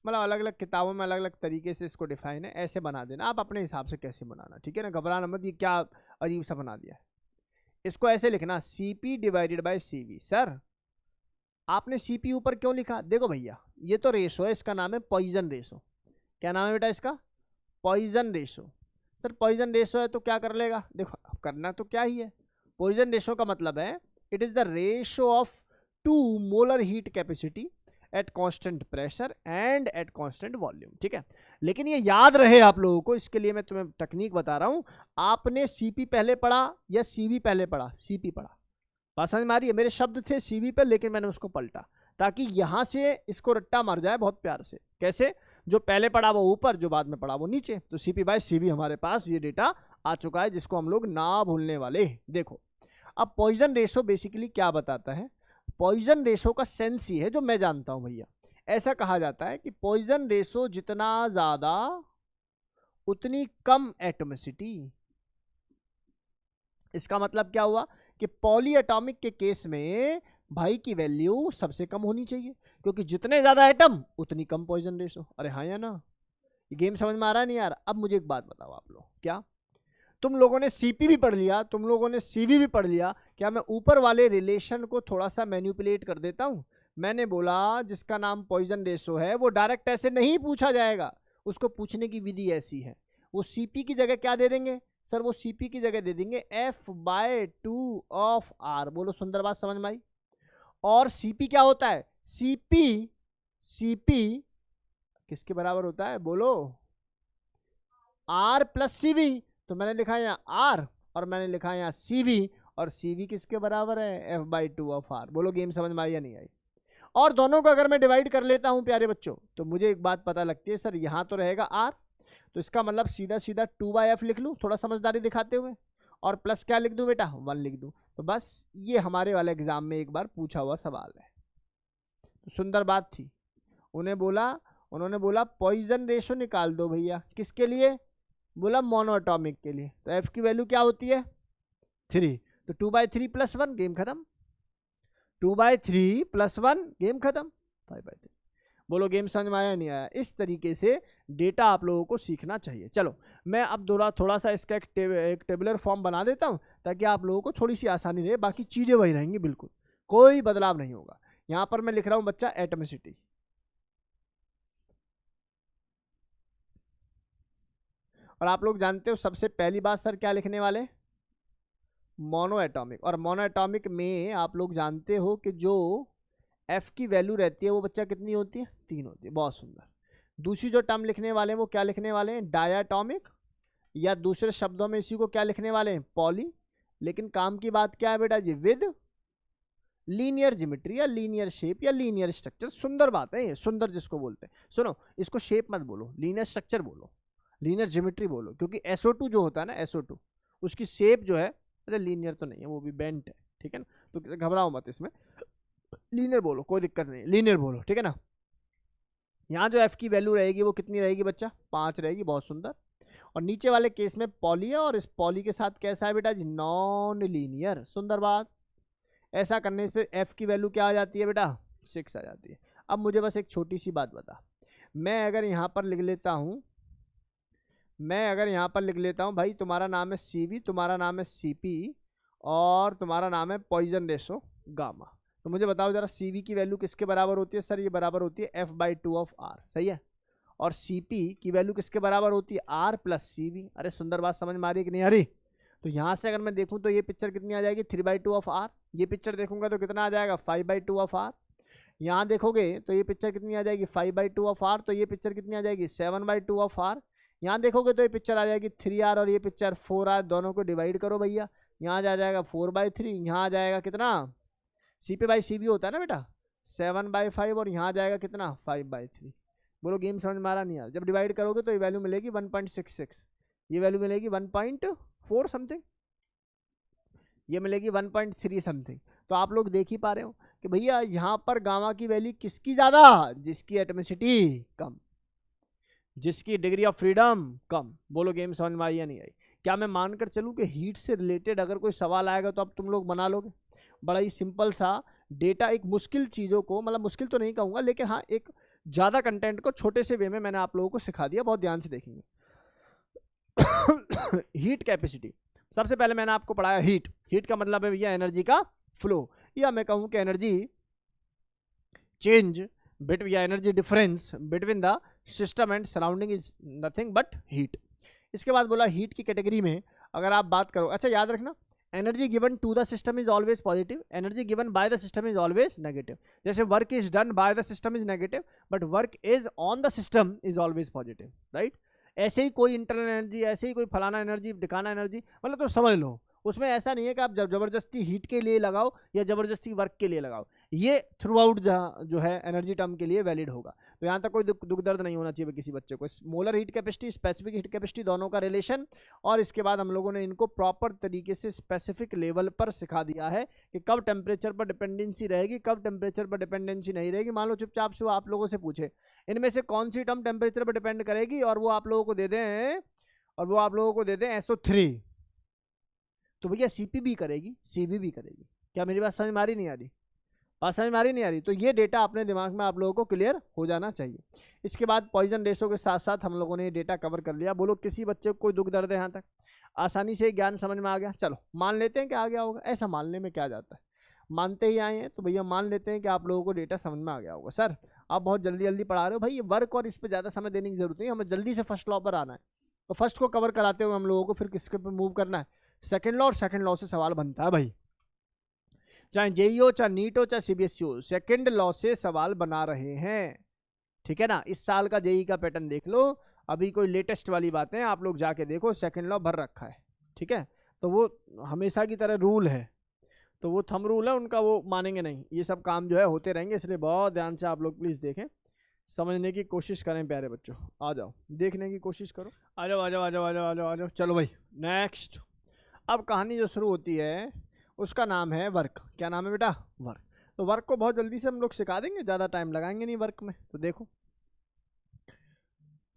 मतलब अलग अलग किताबों में अलग अलग तरीके से इसको डिफाइन है, ऐसे बना देना आप अपने हिसाब से कैसे बनाना, ठीक है ना, घबराना मत, ये क्या अजीब सा बना दिया है। इसको ऐसे लिखना CP divided by CV। Sir आपने CP ऊपर क्यों लिखा? देखो भैया ये तो रेशो है, इसका नाम है पॉइजन रेशो, क्या नाम है बेटा इसका? Poisson ratio. Sir Poisson ratio है तो क्या कर लेगा? देखो अब करना तो क्या ही है, पॉइजन रेशो का मतलब है it is the ratio of two molar heat capacity at constant pressure and at constant volume. ठीक है, लेकिन ये याद रहे आप लोगों को, इसके लिए मैं तुम्हें टेक्निक बता रहा हूं। आपने सीपी पहले पढ़ा या सीवी पहले पढ़ा? सीपी पढ़ा। बात समझ में आ रही है? मेरे शब्द थे सीवी पे, लेकिन मैंने उसको पलटा ताकि यहां से इसको रट्टा मार जाए बहुत प्यार से। कैसे? जो पहले पढ़ा वो ऊपर, जो बाद में पढ़ा वो नीचे। तो सीपी बाय सीवी हमारे पास ये डेटा आ चुका है, जिसको हम लोग ना भूलने वाले। देखो अब पॉइजन रेशो बेसिकली क्या बताता है? पॉइजन रेशो का सेंस ही है जो मैं जानता हूं भैया। ऐसा कहा जाता है कि पॉइजन रेशो जितना ज्यादा उतनी कम एटॉमिसिटी। इसका मतलब क्या हुआ कि पॉली एटॉमिक के केस में भाई की वैल्यू सबसे कम होनी चाहिए, क्योंकि जितने ज्यादा एटम उतनी कम पॉइजन रेशो। अरे हाँ या ना? ये गेम समझ में आ रहा है नहीं यार? अब मुझे एक बात बताओ आप लोग, क्या तुम लोगों ने सीपी भी पढ़ लिया, तुम लोगों ने सीवी भी पढ़ लिया, क्या मैं ऊपर वाले रिलेशन को थोड़ा सा मैनिपुलेट कर देता हूं? मैंने बोला जिसका नाम पॉइजन रेशो है वो डायरेक्ट ऐसे नहीं पूछा जाएगा, उसको पूछने की विधि ऐसी है। वो सीपी की जगह क्या दे देंगे सर? वो सीपी की जगह दे देंगे F/2 ऑफ R। बोलो सुंदर बात समझ में आई? और सीपी क्या होता है? सीपी किसके बराबर होता है? बोलो R प्लस सीवी। तो मैंने लिखा यहाँ R और मैंने लिखा यहाँ CV, और CV किसके बराबर है? F/2 of R। बोलो गेम समझ में आई या नहीं आई? और दोनों को अगर मैं डिवाइड कर लेता हूं प्यारे बच्चों, तो मुझे एक बात पता लगती है, सर यहां तो रहेगा R, तो इसका मतलब सीधा सीधा 2/F लिख लूं थोड़ा समझदारी दिखाते हुए, और प्लस क्या लिख दूं बेटा? 1 लिख दूं। तो बस ये हमारे वाले एग्जाम में एक बार पूछा हुआ सवाल है। तो सुंदर बात थी। उन्होंने बोला पॉइजन रेशो निकाल दो भैया। किसके लिए? बोला मोनोएटॉमिक के लिए। तो F की वैल्यू क्या होती है? 3। तो 2/3 + 1, गेम खत्म। 2/3 + 1, गेम खत्म। 5/3। बोलो गेम समझ में आया नहीं आया? इस तरीके से डेटा आप लोगों को सीखना चाहिए। चलो मैं अब थोड़ा सा इसका एक टेबुलर फॉर्म बना देता हूं, ताकि आप लोगों को थोड़ी सी आसानी रहे। बाकी चीजें वही रहेंगी, बिल्कुल कोई बदलाव नहीं होगा। यहां पर मैं लिख रहा हूं बच्चा एटॉमिसिटी, और आप लोग जानते हो सबसे पहली बात सर क्या लिखने वाले? Mono atomic. और मोनो एटॉमिक में आप लोग जानते हो कि जो F की वैल्यू रहती है वो बच्चा कितनी होती है? 3 होती है। बहुत सुंदर। दूसरी जो टर्म लिखने वाले हैं वो क्या लिखने वाले हैं? डायाटॉमिक, या दूसरे शब्दों में इसी को क्या लिखने वाले हैं? पॉली। लेकिन काम की बात क्या है बेटा जी? विद लीनियर ज्योमेट्री या लीनियर शेप या लीनियर स्ट्रक्चर। सुंदर बात है ये, सुंदर जिसको बोलते हैं। सुनो, इसको शेप मत बोलो, लीनियर स्ट्रक्चर बोलो, लीनियर ज्योमेट्री बोलो, क्योंकि SO2 जो होता है ना, SO2 उसकी शेप जो है, अरे लीनियर तो नहीं है, वो भी बेंट है। ठीक है ना? तो घबराओ मत इसमें, लीनियर बोलो, कोई दिक्कत नहीं, लीनियर बोलो। ठीक है ना? यहाँ जो F की वैल्यू रहेगी वो कितनी रहेगी बच्चा? 5 रहेगी। बहुत सुंदर। और नीचे वाले केस में पॉली है, और इस पॉली के साथ कैसा है बेटा जी? Non linear. सुंदर बात। ऐसा करने से F की वैल्यू क्या आ जाती है बेटा? 6 आ जाती है। अब मुझे बस एक छोटी सी बात बता, मैं अगर यहाँ पर लिख लेता हूँ भाई तुम्हारा नाम है CV, तुम्हारा नाम है CP, और तुम्हारा नाम है पॉइजन रेशो गामा, तो मुझे बताओ जरा CV की वैल्यू किसके बराबर होती है? सर ये बराबर होती है F/2 ऑफ R। सही है। और CP की वैल्यू किसके बराबर होती है? R + CV। अरे सुंदर बात समझ में आ रही है कि नहीं आ रही? तो यहाँ से अगर मैं देखूँ तो ये पिक्चर कितनी आ जाएगी? 3/2 ऑफ R। ये पिक्चर देखूंगा तो कितना आ जाएगा? 5/2 ऑफ R। यहाँ देखोगे तो ये पिक्चर कितनी आ जाएगी? 5/2 ऑफ R। तो ये पिक्चर कितनी आ जाएगी? 7/2 ऑफ R। यहाँ देखोगे तो ये पिक्चर आ जाएगी 3R, और ये पिक्चर 4R। दोनों को डिवाइड करो भैया, यहाँ जा जाएगा 4/3, यहाँ आ जाएगा कितना? CP/CV होता है ना बेटा 7/5, और यहाँ जाएगा कितना? 5/3। बोलो गेम समझ में आ रहा नहीं यार? जब डिवाइड करोगे तो ये वैल्यू मिलेगी 1.66, ये वैल्यू मिलेगी 1.4 समथिंग, ये मिलेगी 1.3 समथिंग। तो आप लोग देख ही पा रहे हो कि भैया यहाँ पर गामा की वैल्यू किसकी ज्यादा? जिसकी एटॉमिसिटी कम, जिसकी डिग्री ऑफ फ्रीडम कम। बोलो गेम समझ में आई या नहीं आई? क्या मैं मानकर चलूं कि हीट से रिलेटेड अगर कोई सवाल आएगा तो अब तुम लोग बना लोगे? बड़ा ही सिंपल सा डेटा, एक मुश्किल चीज़ों को, मतलब मुश्किल तो नहीं कहूँगा, लेकिन हाँ एक ज़्यादा कंटेंट को छोटे से वे में मैंने आप लोगों को सिखा दिया। बहुत ध्यान से देखेंगे। हीट कैपेसिटी, सबसे पहले मैंने आपको पढ़ाया हीट। हीट का मतलब है भैया एनर्जी का फ्लो, या मैं कहूँ कि एनर्जी चेंज बिटवीन या energy difference between the system and surrounding is nothing but heat. इसके बाद बोला हीट की कैटेगरी में अगर आप बात करो, अच्छा याद रखना, energy given to the system is always positive, energy given by the system is always negative. जैसे work is done by the system is negative but work is on the system is always positive, right. ऐसे ही कोई इंटरनल एनर्जी, ऐसे ही कोई फलाना एनर्जी, ढिकाना एनर्जी, मतलब तो समझ लो उसमें ऐसा नहीं है कि आप जब जबरदस्ती हीट के लिए लगाओ या जबरदस्ती वर्क के लिए लगाओ, ये थ्रू आउट जो है एनर्जी टर्म के लिए वैलिड होगा। तो यहाँ तक कोई दुख दर्द नहीं होना चाहिए किसी बच्चे को। Molar heat capacity, specific heat capacity, दोनों का रिलेशन, और इसके बाद हम लोगों ने इनको प्रॉपर तरीके से स्पेसिफिक लेवल पर सिखा दिया है कि कब टेम्परेचर पर डिपेंडेंसी रहेगी, कब टेम्परेचर पर डिपेंडेंसी नहीं रहेगी। मान लो चुपचाप से वो आप लोगों से पूछे इनमें से कौन सी टर्म टेम्परेचर पर डिपेंड करेगी, और वो आप लोगों को दे दें SO3, तो भैया CP भी करेगी, CV भी करेगी। क्या मेरी बात समझ में आ रही नहीं आ रही? बात समझ में आ रही नहीं आ रही? तो ये डेटा अपने दिमाग में आप लोगों को क्लियर हो जाना चाहिए। इसके बाद पॉइजन रेशो के साथ साथ हम लोगों ने ये डेटा कवर कर लिया। बोलो किसी बच्चे को कोई दुख दर्द है यहाँ तक? आसानी से ज्ञान समझ में आ गया? चलो मान लेते हैं कि आ गया होगा। ऐसा मानने में क्या जाता है, मानते ही आए हैं तो भैया मान लेते हैं कि आप लोगों को डेटा समझ में आ गया होगा। सर आप बहुत जल्दी जल्दी पढ़ा रहे हो भाई, ये वर्क और इस पर ज़्यादा समय देने की जरूरत नहीं, हमें जल्दी से फर्स्ट लॉ पर आना है। तो फर्स्ट को कवर कराते हुए हम लोगों को फिर किसके पर मूव करना है? सेकंड लॉ, और सेकंड लॉ से सवाल बनता है भाई, चाहे जेई हो, चाहे नीट हो, चाहे CBSE हो, सेकंड लॉ से सवाल बना रहे हैं, ठीक है ना। इस साल का जेई का पैटर्न देख लो, अभी कोई लेटेस्ट वाली बातें आप लोग जाके देखो, सेकंड लॉ भर रखा है, ठीक है। तो वो हमेशा की तरह रूल है, तो वो थंब रूल है उनका, वो मानेंगे नहीं। ये सब काम जो है होते रहेंगे, इसलिए बहुत ध्यान से आप लोग प्लीज़ देखें, समझने की कोशिश करें प्यारे बच्चों। आ जाओ देखने की कोशिश करो, आ जाओ आ जाओ आ जाओ आ जाओ आ जाओ आ जाओ। चलो भाई नेक्स्ट, अब कहानी जो शुरू होती है उसका नाम है वर्क। क्या नाम है बेटा? वर्क। तो वर्क को बहुत जल्दी से हम लोग सिखा देंगे, ज़्यादा टाइम लगाएंगे नहीं वर्क में। तो देखो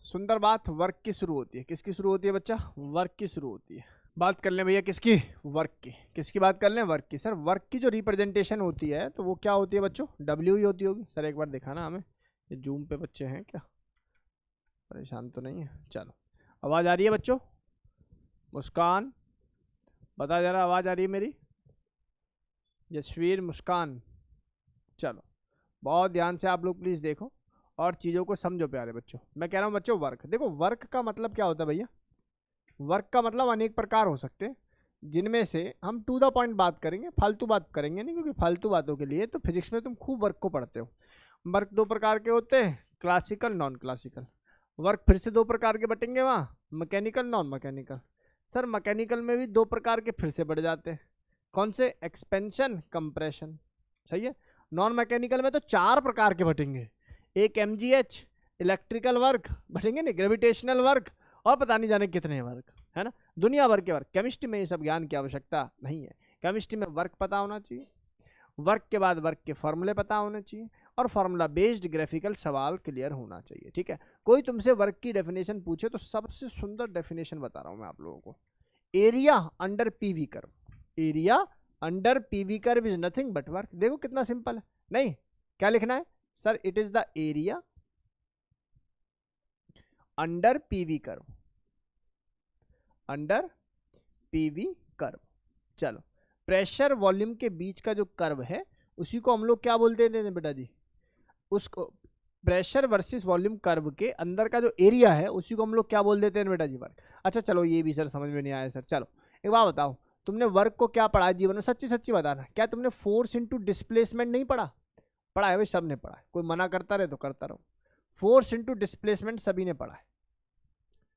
सुंदर बात, वर्क की शुरू होती है। किसकी शुरू होती है बच्चा? वर्क की शुरू होती है। बात कर लें भैया किसकी? वर्क की। किसकी बात कर लें? वर्क की। सर वर्क की जो रिप्रेजेंटेशन होती है तो वो क्या होती है बच्चों? W ही होती होगी। सर एक बार दिखाना हमें, ये जूम पे बच्चे हैं क्या, परेशान तो नहीं है? चलो आवाज़ आ रही है बच्चों? मुस्कान बता जरा, आवाज़ आ रही है मेरी? यशवीर, मुस्कान, चलो बहुत ध्यान से आप लोग प्लीज़ देखो और चीज़ों को समझो प्यारे बच्चों। मैं कह रहा हूँ बच्चों वर्क, देखो वर्क का मतलब क्या होता है भैया? वर्क का मतलब अनेक प्रकार हो सकते हैं, जिनमें से हम टू द पॉइंट बात करेंगे, फालतू बात करेंगे नहीं, क्योंकि फालतू बातों के लिए तो फिजिक्स में तुम खूब वर्क को पढ़ते हो। वर्क दो प्रकार के होते हैं, क्लासिकल, नॉन क्लासिकल। वर्क फिर से दो प्रकार के बटेंगे वहाँ, mechanical, non mechanical. Sir mechanical में भी दो प्रकार के फिर से बढ़ जाते हैं, कौन से? एक्सपेंशन, कंप्रेशन, सही है। नॉन मैकेनिकल में तो चार प्रकार के बटेंगे, एक MGH, इलेक्ट्रिकल वर्क बटेंगे नहीं, ग्रेविटेशनल वर्क, और पता नहीं जाने कितने वर्क, है ना, दुनिया भर के वर्क। केमिस्ट्री में ये सब ज्ञान की आवश्यकता नहीं है। केमिस्ट्री में वर्क पता होना चाहिए, वर्क के बाद वर्क के फॉर्मूले पता होने चाहिए, और फार्मूला बेस्ड ग्राफिकल सवाल क्लियर होना चाहिए, ठीक है। कोई तुमसे वर्क की डेफिनेशन पूछे तो सबसे सुंदर डेफिनेशन बता रहा हूं मैं आप लोगों को, area under PV curve. Area under PV curve is nothing but work. देखो कितना सिंपल है। नहीं, क्या लिखना है sir? It is the area under PV curve, under PV curve. चलो प्रेशर वॉल्यूम के बीच का जो कर्व है उसी को हम लोग क्या बोलते हैं बेटा जी? उसको प्रेशर वर्सेस वॉल्यूम कर्व के अंदर का जो एरिया है उसी को हम लोग क्या बोल देते हैं बेटा जी? वर्क। अच्छा चलो ये भी सर समझ में नहीं आया सर। चलो एक बात बताओ, तुमने वर्क को क्या पढ़ा जीवन में? सच्ची सच्ची बताना, क्या तुमने फोर्स इनटू डिस्प्लेसमेंट नहीं पढ़ा? पढ़ा है भाई, सब ने पढ़ा है, कोई मना करता रहे तो करता रहो। फोर्स इनटू डिस्प्लेसमेंट सभी ने पढ़ा है,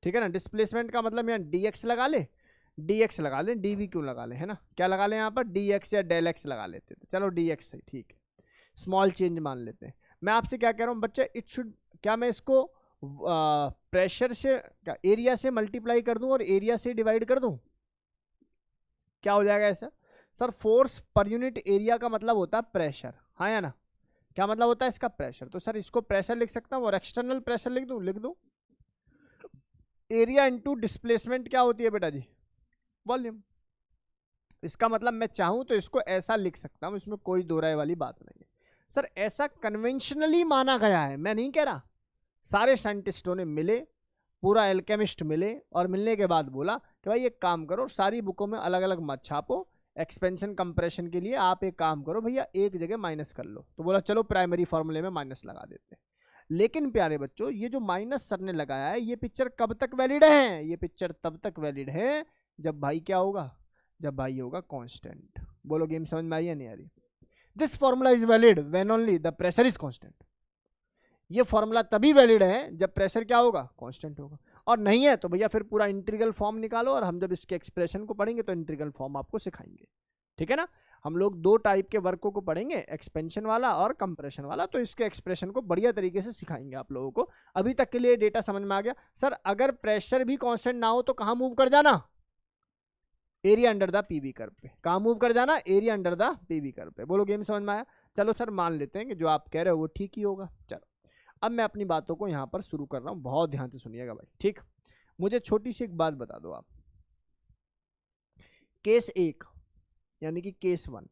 ठीक है ना। डिस्प्लेसमेंट का मतलब यहाँ dx लगा ले, dx लगा ले, dv क्यों लगा ले, है ना। क्या लगा ले यहाँ पर? dx या डेल x लगा लेते थे। चलो dx सही, ठीक है, स्मॉल चेंज मान लेते हैं। मैं आपसे क्या कह रहा हूँ बच्चे, इट शुड, क्या मैं इसको प्रेशर से, क्या एरिया से मल्टीप्लाई कर दूं और एरिया से डिवाइड कर दूं? क्या हो जाएगा ऐसा? Sir force per unit area का मतलब होता है प्रेशर, हाँ या ना? क्या मतलब होता है इसका? प्रेशर। तो सर इसको प्रेशर लिख सकता हूँ और एक्सटर्नल प्रेशर लिख दूं। एरिया इंटू डिस्प्लेसमेंट क्या होती है बेटा जी? वॉल्यूम। इसका मतलब मैं चाहूं तो इसको ऐसा लिख सकता हूं, इसमें कोई दो राय वाली बात नहीं है। सर ऐसा कन्वेंशनली माना गया है, मैं नहीं कह रहा। सारे साइंटिस्टों ने मिले, पूरा एल्केमिस्ट मिले और मिलने के बाद बोला कि भाई एक काम करो, सारी बुकों में अलग अलग मत छापो, एक्सपेंशन कंप्रेशन के लिए आप एक काम करो भैया, एक जगह माइनस कर लो। तो बोला चलो प्राइमरी फॉर्मूले में माइनस लगा देते हैं। लेकिन प्यारे बच्चों, ये जो माइनस सर ने लगाया है, ये पिक्चर कब तक वैलिड है? ये पिक्चर तब तक वैलिड है जब भाई क्या होगा, जब भाई होगा कांस्टेंट। बोलो गेम समझ में आई या नहीं आ रही? This formula is valid when only the pressure is constant. ये फॉर्मूला तभी वैलिड है जब प्रेशर क्या होगा, कांस्टेंट होगा। और नहीं है तो भैया फिर पूरा इंटीग्रल फॉर्म निकालो, और हम जब इसके एक्सप्रेशन को पढ़ेंगे तो इंटीग्रल फॉर्म आपको सिखाएंगे। ठीक है ना? हम लोग दो टाइप के वर्कों को पढ़ेंगे, एक्सपेंशन वाला और कंप्रेशन वाला, तो इसके एक्सप्रेशन को बढ़िया तरीके से सिखाएंगे आप लोगों को। अभी तक के लिए डेटा समझ में आ गया? सर अगर प्रेशर भी कांस्टेंट ना हो तो कहां मूव कर जाना? Area under the PV curve पे। कहां मूव कर जाना? Area under the PV curve पे। बोलो गेम समझ में आया? चलो सर मान लेते हैं कि जो आप कह रहे हो वो ठीक ही होगा। चलो अब मैं अपनी बातों को यहां पर शुरू कर रहा हूं, बहुत ध्यान से सुनिएगा भाई। ठीक, मुझे छोटी सी एक बात बता दो आप। केस 1 यानी कि केस 1,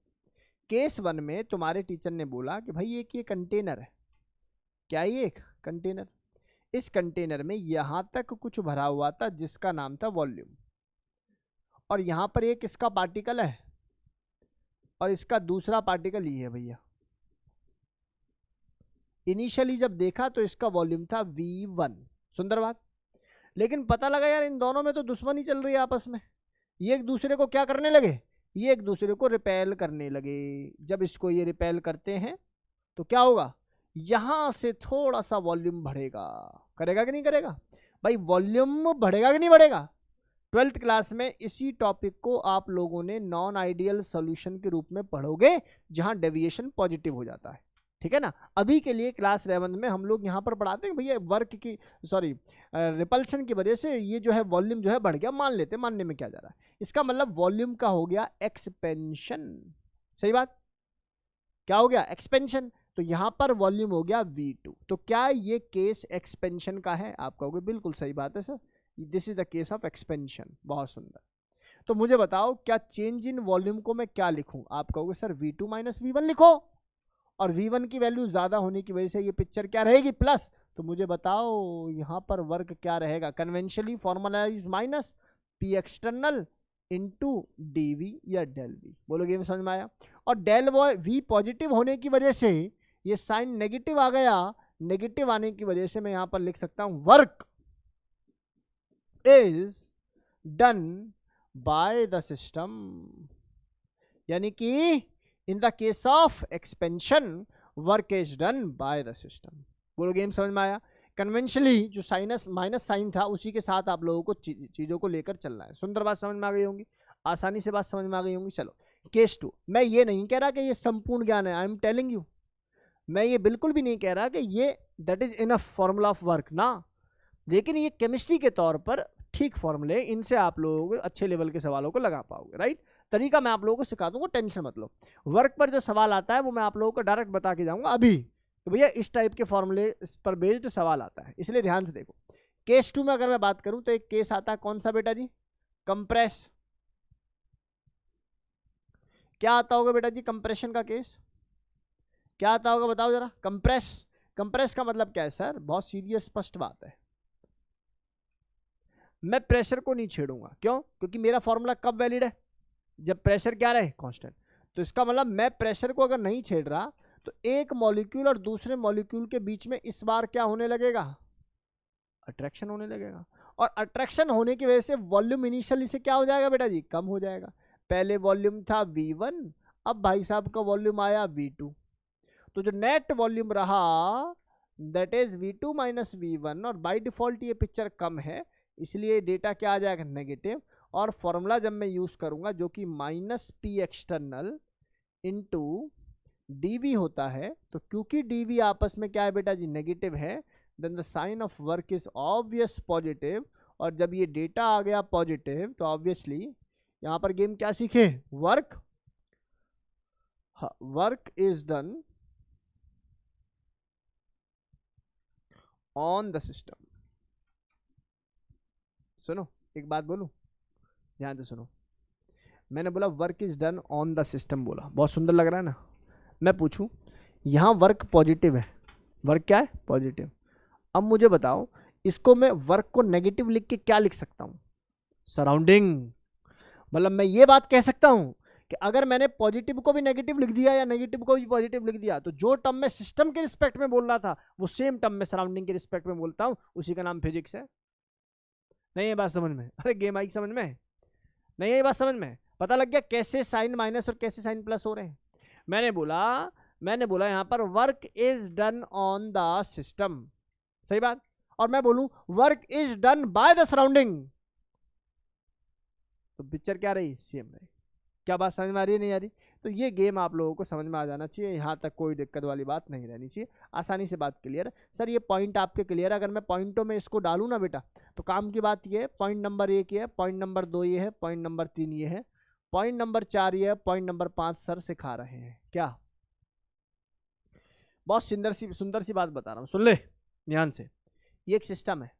केस 1 में तुम्हारे टीचर ने बोला कि भाई एक ये कंटेनर है। क्या ये एक कंटेनर? इस कंटेनर में यहां तक कुछ भरा हुआ था जिसका नाम था वॉल्यूम, और यहां पर एक इसका पार्टिकल है और इसका दूसरा पार्टिकल ये है भैया। इनिशियली जब देखा तो इसका वॉल्यूम था V1, सुंदर बात। लेकिन पता लगा यार इन दोनों में तो दुश्मनी चल रही है आपस में। ये एक दूसरे को क्या करने लगे? ये एक दूसरे को रिपेल करने लगे। जब इसको ये रिपेल करते हैं तो क्या होगा? यहां से थोड़ा सा वॉल्यूम बढ़ेगा। करेगा कि नहीं करेगा भाई? वॉल्यूम बढ़ेगा कि नहीं बढ़ेगा? 12th क्लास में इसी टॉपिक को आप लोगों ने नॉन आइडियल सॉल्यूशन के रूप में पढ़ोगे, जहां डेविएशन पॉजिटिव हो जाता है। ठीक है ना? अभी के लिए क्लास 11 में हम लोग यहाँ पर पढ़ाते हैं भैया वर्क की, सॉरी रिपल्शन की वजह से ये जो है वॉल्यूम जो है बढ़ गया, मान लेते, मानने में क्या जा रहा है। इसका मतलब वॉल्यूम का हो गया एक्सपेंशन। सही बात? क्या हो गया? एक्सपेंशन। तो यहाँ पर वॉल्यूम हो गया V2। तो क्या ये केस एक्सपेंशन का है? आप कहोगे बिल्कुल सही बात है sir, this is the case of expansion. बहुत सुंदर। तो मुझे बताओ क्या चेंज इन वॉल्यूम को मैं क्या लिखूं? आप कहोगे सर V2 माइनस V1 लिखो, और V1 की वैल्यू ज्यादा होने की वजह से ये पिक्चर क्या रहेगी? प्लस। तो मुझे बताओ यहाँ पर वर्क क्या रहेगा? Conventionally formula is minus P external into DV या डेल V। बोलो गेम समझ में आया? और डेल V पॉजिटिव होने की वजह से ये साइन नेगेटिव आ गया। नेगेटिव आने की वजह से मैं यहाँ पर लिख सकता हूं work is done by the system, यानी कि in the case of expansion work is done by the system। बोलो गेम समझ में आया? कन्वेंशनली जो साइनस माइनस साइन था उसी के साथ आप लोगों को चीजों को लेकर चलना है। सुंदर बात समझ में आ गई होंगी, आसानी से बात समझ में आ गई होंगी। चलो केस 2। मैं ये नहीं कह रहा कि ये संपूर्ण ज्ञान है, आई एम टेलिंग यू। मैं ये बिल्कुल भी नहीं कह रहा कि ये that is enough formula of work ना, लेकिन ये केमिस्ट्री के तौर पर ठीक फॉर्मूले, इनसे आप लोगों को अच्छे लेवल के सवालों को लगा पाओगे। राइट? तरीका मैं आप लोगों को सिखा दूंगा, टेंशन मत लो। वर्क पर जो सवाल आता है वो मैं आप लोगों को डायरेक्ट बता के जाऊंगा अभी। तो भैया इस टाइप के फॉर्मूले पर बेस्ड सवाल आता है, इसलिए ध्यान से देखो। केस 2 में अगर मैं बात करूं तो एक केस आता है, कौन सा बेटा जी? कंप्रेस। क्या आता होगा बेटा जी कंप्रेशन का केस? क्या आता होगा बताओ जरा? कंप्रेस। कंप्रेस का मतलब क्या है सर? बहुत सीधी और स्पष्ट बात है, मैं प्रेशर को नहीं छेड़ूंगा। क्यों? क्योंकि मेरा फॉर्मूला कब वैलिड है? जब प्रेशर क्या रहे? कांस्टेंट। तो इसका मतलब मैं प्रेशर को अगर नहीं छेड़ रहा तो एक मॉलिक्यूल और दूसरे मॉलिक्यूल के बीच में इस बार क्या होने लगेगा? अट्रैक्शन होने लगेगा। और अट्रैक्शन होने की वजह से वॉल्यूम इनिशियली से क्या हो जाएगा बेटा जी? कम हो जाएगा। पहले वॉल्यूम था V1, अब भाई साहब का वॉल्यूम आया V2। तो जो नेट वॉल्यूम रहा that is V2 minus V1, और बाई डिफॉल्ट ये पिक्चर कम है, इसलिए डेटा क्या आ जाएगा? नेगेटिव। और फॉर्मूला जब मैं यूज करूंगा जो कि minus P external into DV होता है, तो क्योंकि DV आपस में क्या है बेटा जी? नेगेटिव है, then the sign of work is obvious positive. और जब ये डेटा आ गया पॉजिटिव तो ऑब्वियसली यहां पर गेम क्या सीखे? Work is done on the system. सुनो एक बात बोलूं, ध्यान से सुनो। मैंने बोला work is done on the system, बोला बहुत सुंदर लग रहा है ना। मैं पूछूं यहां वर्क पॉजिटिव है, वर्क क्या है? पॉजिटिव। अब मुझे बताओ इसको मैं वर्क को नेगेटिव लिख के क्या लिख सकता हूं? सराउंडिंग। मतलब मैं ये बात कह सकता हूं कि अगर मैंने पॉजिटिव को भी नेगेटिव लिख दिया या नेगेटिव को भी पॉजिटिव लिख दिया, तो जो टर्म में सिस्टम के रिस्पेक्ट में बोल रहा था वो सेम टर्म में सराउंडिंग के रिस्पेक्ट में बोलता हूं, उसी का नाम फिजिक्स है। नहीं है बात समझ में? अरे गेम आई समझ में? नहीं है बात समझ में? पता लग गया कैसे साइन माइनस और कैसे साइन प्लस हो रहे हैं? मैंने बोला यहां पर work is done on the system, सही बात, और मैं बोलूं work is done by the surrounding, तो पिक्चर क्या रही? सेम रही। क्या बात समझ में आ रही है? नहीं आ रही? तो ये गेम आप लोगों को समझ में आ जाना चाहिए, यहाँ तक कोई दिक्कत वाली बात नहीं रहनी चाहिए, आसानी से बात क्लियर है। सर ये पॉइंट आपके क्लियर है? अगर मैं पॉइंटों में इसको डालूँ ना बेटा, तो काम की बात ये है, पॉइंट नंबर 1 ये है, पॉइंट नंबर 2 ये है, पॉइंट नंबर 3 ये है, पॉइंट नंबर 4 ये है, पॉइंट नंबर 5 सर सिखा रहे हैं। क्या बहुत सुंदर सी बात बता रहा हूँ, सुन ले ध्यान से। ये एक सिस्टम है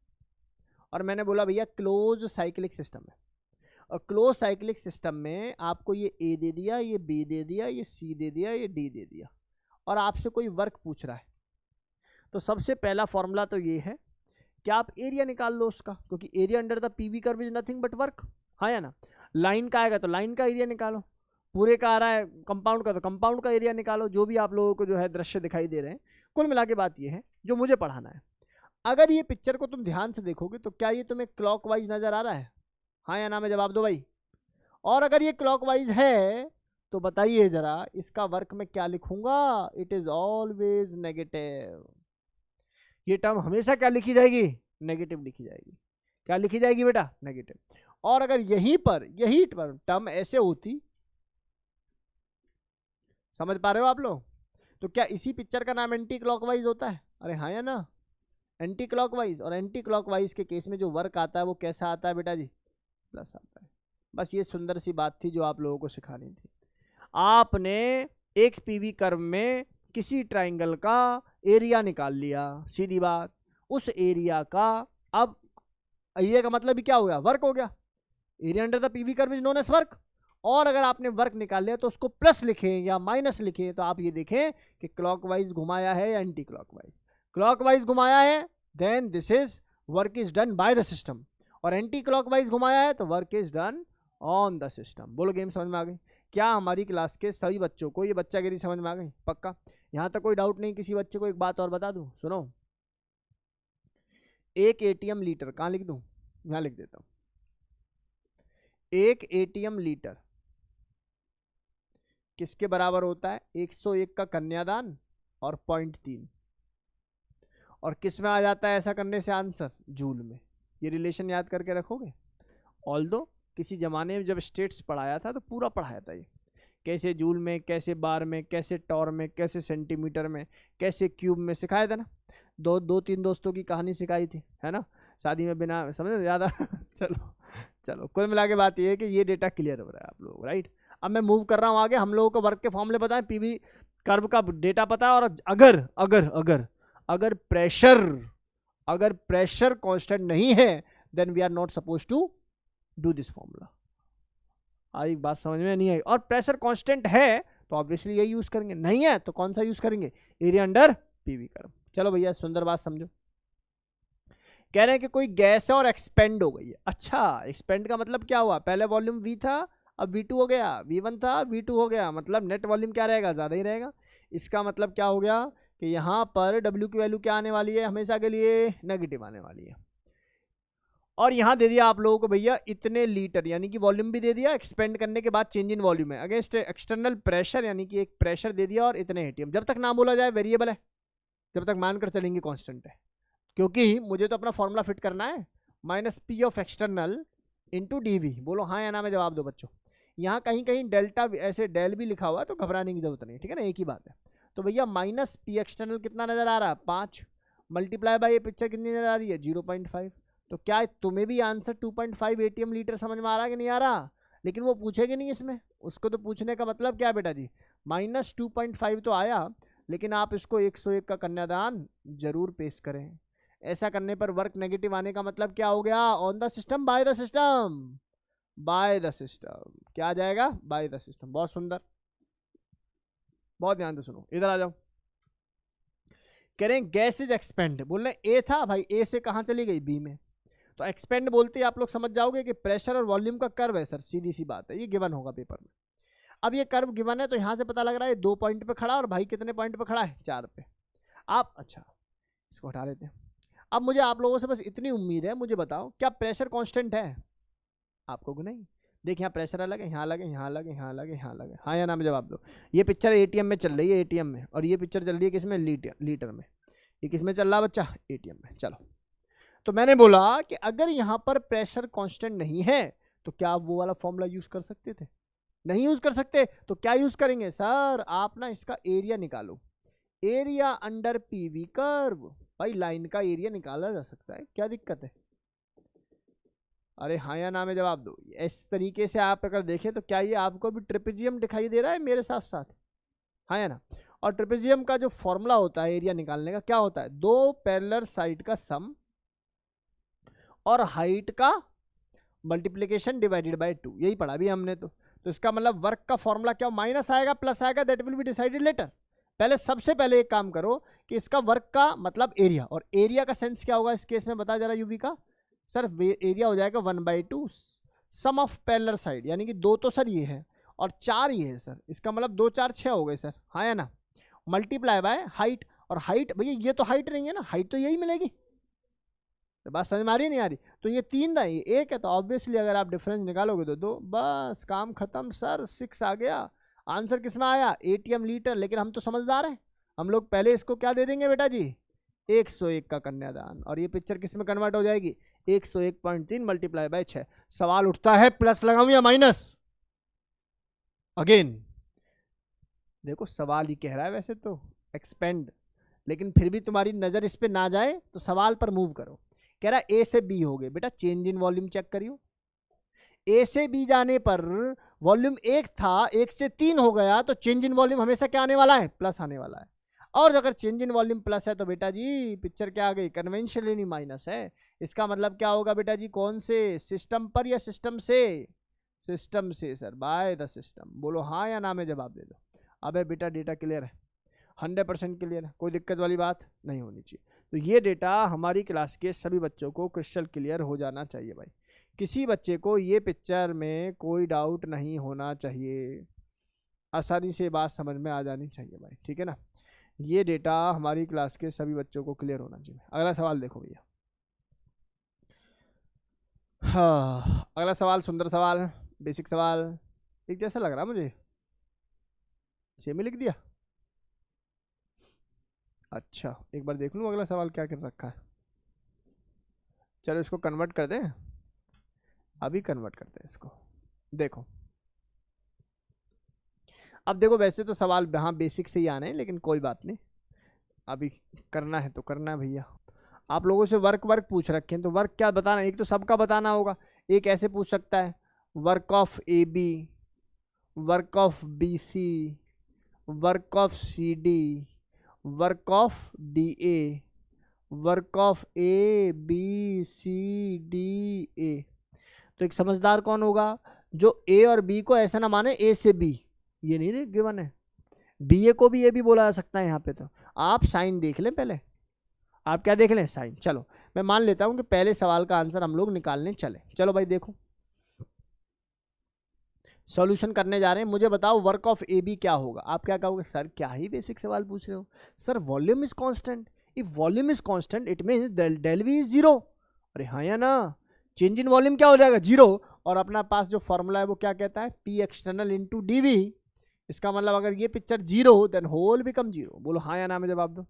और मैंने बोला भैया क्लोज साइक्लिक सिस्टम है, और क्लोज साइक्लिक सिस्टम में आपको ये ए दे दिया, ये बी दे दिया, ये सी दे दिया, ये डी दे दिया, और आपसे कोई वर्क पूछ रहा है, तो सबसे पहला फॉर्मूला तो ये है कि आप एरिया निकाल लो उसका, क्योंकि area under the PV curve is nothing but work, हाँ या ना? लाइन का आएगा तो लाइन का एरिया निकालो, पूरे का आ रहा है कंपाउंड का तो कंपाउंड का एरिया निकालो, जो भी आप लोगों को जो है दृश्य दिखाई दे रहे हैं। कुल मिला के बात ये है जो मुझे पढ़ाना है। अगर ये पिक्चर को तुम ध्यान से देखोगे तो क्या ये तुम्हें क्लॉकवाइज नजर आ रहा है? हाँ या ना में जवाब दो भाई। और अगर ये क्लॉकवाइज है तो बताइए जरा इसका वर्क में क्या लिखूंगा? It is always negative. ये टर्म हमेशा क्या लिखी जाएगी? नेगेटिव लिखी जाएगी। क्या लिखी जाएगी बेटा? नेगेटिव। और अगर यही टर्म ऐसे होती, समझ पा रहे हो आप लोग? तो क्या इसी पिक्चर का नाम एंटी क्लॉकवाइज होता है? अरे हाँ या ना? Anti clockwise. और एंटी क्लॉकवाइज के केस में जो वर्क आता है वो कैसा आता है बेटा जी? प्लस आता है। बस ये सुंदर सी बात थी जो आप लोगों को सिखानी थी। आपने एक पीवी कर्व में किसी ट्राइंगल का एरिया निकाल लिया, सीधी बात। उस एरिया का अब एरिया का मतलब भी क्या हो गया? वर्क हो गया। Area under the PV curve is known as work. और अगर आपने वर्क निकाल लिया तो उसको प्लस लिखें या माइनस लिखें, तो आप ये देखें कि क्लॉकवाइज घुमाया है या एंटी क्लॉकवाइज। क्लॉकवाइज घुमाया है then this is work is done by the system, और एंटी क्लॉकवाइज घुमाया है तो work is done on the system. बोलो गेम समझ में आ गई? क्या हमारी क्लास के सभी बच्चों को ये बच्चागिरी समझ में आ गई? पक्का? यहाँ तक कोई डाउट नहीं? किसी बच्चे को एक बात और बता दूं, सुनो। एक एटीएम लीटर, कहाँ लिख दूं? यहाँ लिख देता हूं। एक एटीएम लीटर किसके बराबर होता है? 101 का कन्यादान और 0.3। और किस में आ जाता है ऐसा करने से आंसर? जूल में। ये रिलेशन याद करके रखोगे। ऑल्दो किसी जमाने में जब स्टेट्स पढ़ाया था तो पूरा पढ़ाया था ये, कैसे जूल में, कैसे बार में, कैसे टॉर में, कैसे सेंटीमीटर में, कैसे क्यूब में, सिखाया था ना। दो तीन दोस्तों की कहानी सिखाई थी, है ना, शादी में बिना, समझ ज़्यादा चलो कुल मिला के बात ये है कि ये डेटा क्लियर हो रहा है आप लोग, राइट। अब मैं मूव कर रहा हूँ आगे। हम लोगों को वर्क के फॉर्मूले पता है, पीवी कर्व का डेटा पता है, और अगर अगर अगर अगर प्रेशर कांस्टेंट नहीं है then we are not suppose to do this formula. आई बात समझ में? नहीं आई? और प्रेशर कांस्टेंट है तो ऑब्वियसली यही यूज करेंगे, नहीं है तो कौन सा यूज करेंगे? Area under PV curve. चलो भैया सुंदर बात समझो। कह रहे हैं कि कोई गैस है और एक्सपेंड हो गई है। अच्छा, एक्सपेंड का मतलब क्या हुआ? पहले वॉल्यूम V था, अब V2 हो गया, V1 था, V2 हो गया, मतलब नेट वॉल्यूम क्या रहेगा? ज़्यादा ही रहेगा। इसका मतलब क्या हो गया कि यहाँ पर W की वैल्यू क्या आने वाली है? हमेशा के लिए नेगेटिव आने वाली है। और यहाँ दे दिया आप लोगों को भैया इतने लीटर, यानी कि वॉल्यूम भी दे दिया, एक्सपेंड करने के बाद चेंज इन वॉल्यूम है अगेंस्ट एक्सटर्नल प्रेशर, यानी कि एक प्रेशर दे दिया और इतने एटीएम। जब तक ना बोला जाए वेरिएबल है, जब तक मानकर चलेंगे कांस्टेंट है, क्योंकि मुझे तो अपना फॉर्मूला फिट करना है, -P of external into DV। बोलो हाँ या ना में जवाब दो बच्चों। यहाँ कहीं कहीं डेल्टा ऐसे डेल भी लिखा हुआ है तो घबराने की जरूरत नहीं, ठीक है ना, एक ही बात है। तो भैया -P एक्सटर्नल कितना नजर आ रहा है? 5 मल्टीप्लाई बाय ये पिक्चर कितनी नजर आ रही है? 0.5। तो क्या तुम्हें भी आंसर 2.5 एटीएम लीटर समझ में आ रहा है कि नहीं आ रहा? लेकिन वो पूछेगी नहीं इसमें, उसको तो पूछने का मतलब क्या बेटा जी? -2.5 तो आया, लेकिन आप इसको 101 का कन्यादान जरूर पेश करें। ऐसा करने पर वर्क नेगेटिव आने का मतलब क्या हो गया? On the system, bye the system, bye the system. क्या आ जाएगा? Bye the system. बहुत सुंदर, बहुत ध्यान से सुनो, इधर आ जाओ। कह रहे हैं गैस इज एक्सपेंड, बोल रहे ए था भाई, ए से कहाँ चली गई? बी में। तो एक्सपेंड बोलते ही आप लोग समझ जाओगे कि प्रेशर और वॉल्यूम का कर्व है सर, सीधी सी बात है, ये गिवन होगा पेपर में। अब ये कर्व गिवन है तो यहाँ से पता लग रहा है 2 पॉइंट पे खड़ा और भाई कितने पॉइंट पे खड़ा है, 4 पे। आप अच्छा इसको हटा लेते हैं। अब मुझे आप लोगों से बस इतनी उम्मीद है, मुझे बताओ क्या प्रेशर कांस्टेंट है आपको कि नहीं। देखिए यहाँ प्रेशर अलग है, यहाँ अलग है, यहाँ अलग है, यहाँ अलग है, यहाँ अलग है, हाँ या ना में जवाब दो। ये पिक्चर एटीएम में चल रही है, एटीएम में, और ये पिक्चर चल रही है किसमें, लीटर में। ये किस में चल रहा है बच्चा, एटीएम में। चलो तो मैंने बोला कि अगर यहाँ पर प्रेशर कांस्टेंट नहीं है तो क्या आप वो वाला फॉर्मूला यूज कर सकते थे, नहीं यूज कर सकते तो क्या यूज करेंगे सर, आप ना इसका एरिया निकालो, एरिया अंडर पीवी कर्व। भाई लाइन का एरिया निकाला जा सकता है, क्या दिक्कत है। अरे हाँ या ना में जवाब दो। इस तरीके से आप अगर देखें तो क्या ये आपको भी ट्रेपेजियम दिखाई दे रहा है मेरे साथ साथ, हाँ या ना। और ट्रेपेजियम का जो फॉर्मूला होता है एरिया निकालने का क्या होता है, 2 पैरेलल साइड का सम और हाइट का मल्टीप्लीकेशन डिवाइडेड बाय 2, यही पढ़ा भी हमने। तो इसका मतलब वर्क का फॉर्मूला क्या, माइनस आएगा प्लस आएगा, that will be decided later. पहले सबसे पहले एक काम करो कि इसका वर्क का मतलब एरिया, और एरिया का सेंस क्या होगा इस केस में बता जरा यूवी का। सर एरिया हो जाएगा 1/2 सम ऑफ पैरेलल साइड, यानी कि 2 तो सर ये है और 4 ये है सर, इसका मतलब 2 4 6 हो गए सर, हाँ या ना। मल्टीप्लाई बाय हाइट, और हाइट भैया ये तो हाइट नहीं है ना, हाइट तो यही मिलेगी। तो बात समझ में आ रही नहीं आ रही। तो ये 3 था, ये 1 है, तो ऑब्वियसली अगर आप डिफरेंस निकालोगे तो 2, बस काम खत्म सर, 6 आ गया। आंसर किस में आया, एटीएम लीटर। लेकिन हम तो समझदार हैं, हम लोग पहले इसको क्या दे देंगे बेटा जी, 101 का कन्यादान, और ये पिक्चर किस में कन्वर्ट हो जाएगी, 101.3 मल्टीप्लाई बाय 6। सवाल उठता है प्लस लगाऊं या माइनस, अगेन देखो सवाल ही कह रहा है वैसे तो एक्सपेंड, लेकिन फिर भी तुम्हारी नजर इस पे ना जाए तो सवाल पर मूव करो। कह रहा है ए से बी हो गए, बेटा चेंज इन वॉल्यूम चेक करियो। ए से बी जाने पर वॉल्यूम 1 था, 1 से 3 हो गया, तो चेंज इन वॉल्यूम हमेशा क्या आने वाला है, प्लस आने वाला है। और अगर चेंज इन वॉल्यूम प्लस है तो बेटा जी पिक्चर क्या आ गई, कन्वेंशनली माइनस है। इसका मतलब क्या होगा बेटा जी, कौन से सिस्टम पर या सिस्टम से, सिस्टम से सर, बाय द सिस्टम। बोलो हाँ या ना में जवाब दे दो। अबे बेटा डेटा क्लियर है, 100% क्लियर है, कोई दिक्कत वाली बात नहीं होनी चाहिए। तो ये डेटा हमारी क्लास के सभी बच्चों को क्रिस्टल क्लियर हो जाना चाहिए भाई। किसी बच्चे को ये पिक्चर में कोई डाउट नहीं होना चाहिए, आसानी से बात समझ में आ जानी चाहिए भाई, ठीक है ना। ये डेटा हमारी क्लास के सभी बच्चों को क्लियर होना चाहिए। अगला सवाल देखो भैया, हाँ अगला सवाल सुंदर सवाल, बेसिक सवाल, एक जैसा लग रहा मुझे, सेम ही लिख दिया। अच्छा एक बार देख लूँ अगला सवाल क्या कर रखा है। चलो इसको कन्वर्ट कर दें, अभी कन्वर्ट करते हैं इसको। देखो अब देखो वैसे तो सवाल हाँ बेसिक से ही आने हैं, लेकिन कोई बात नहीं, अभी करना है तो करना है भैया। आप लोगों से वर्क पूछ रखे हैं, तो वर्क क्या बताना, एक तो सबका बताना होगा। एक ऐसे पूछ सकता है work of A B, work of B C, work of C D, work of D A, work of A B C D A. तो एक समझदार कौन होगा जो ए और बी को ऐसा ना माने ए से बी, ये नहीं गिवन है, बी ए को भी ए भी बोला जा सकता है यहाँ पे। तो आप साइन देख लें पहले, आप क्या देख लें, साइन। चलो मैं मान लेता हूं कि पहले सवाल का आंसर हम लोग निकालने चले। चलो भाई देखो सॉल्यूशन करने जा रहे हैं, मुझे बताओ वर्क ऑफ ए बी क्या होगा। आप क्या कहोगे, सर क्या ही बेसिक सवाल पूछ रहे हो, sir volume is constant, if volume is constant it means del V is 0। अरे हाँ या ना, चेंज इन वॉल्यूम क्या हो जाएगा 0, और अपना पास जो फॉर्मूला है वो क्या कहता है, P external into D V. इसका मतलब अगर ये पिक्चर 0 देन होल बिकम 0। बोलो हाँ या ना में जवाब दो,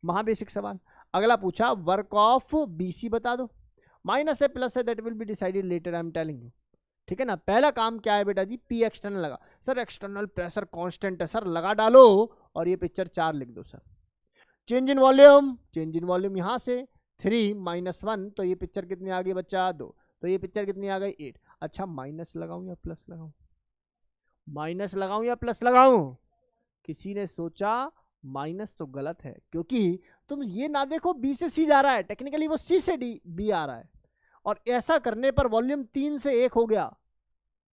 महा बेसिक सवाल। अगला पूछा वर्क ऑफ बी सी बता दो, माइनस है प्लस है that will be decided later, I am telling you, ठीक है ना। पहला काम क्या है बेटा जी, पी एक्सटर्नल लगा। सर एक्सटर्नल प्रेशर कांस्टेंट है सर, लगा डालो और ये पिक्चर 4 लिख दो सर। Change in volume, change in volume यहाँ से 3 - 1, तो ये पिक्चर कितनी आ गई बच्चा 2, तो ये पिक्चर कितनी आ गई 8। अच्छा माइनस लगाऊं या प्लस लगाऊं, माइनस लगाऊं या प्लस लगाऊं। किसी ने सोचा माइनस तो गलत है, क्योंकि तुम ये ना देखो बी से सी जा रहा है, टेक्निकली वो सी से डी बी आ रहा है, और ऐसा करने पर वॉल्यूम 3 से 1 हो गया,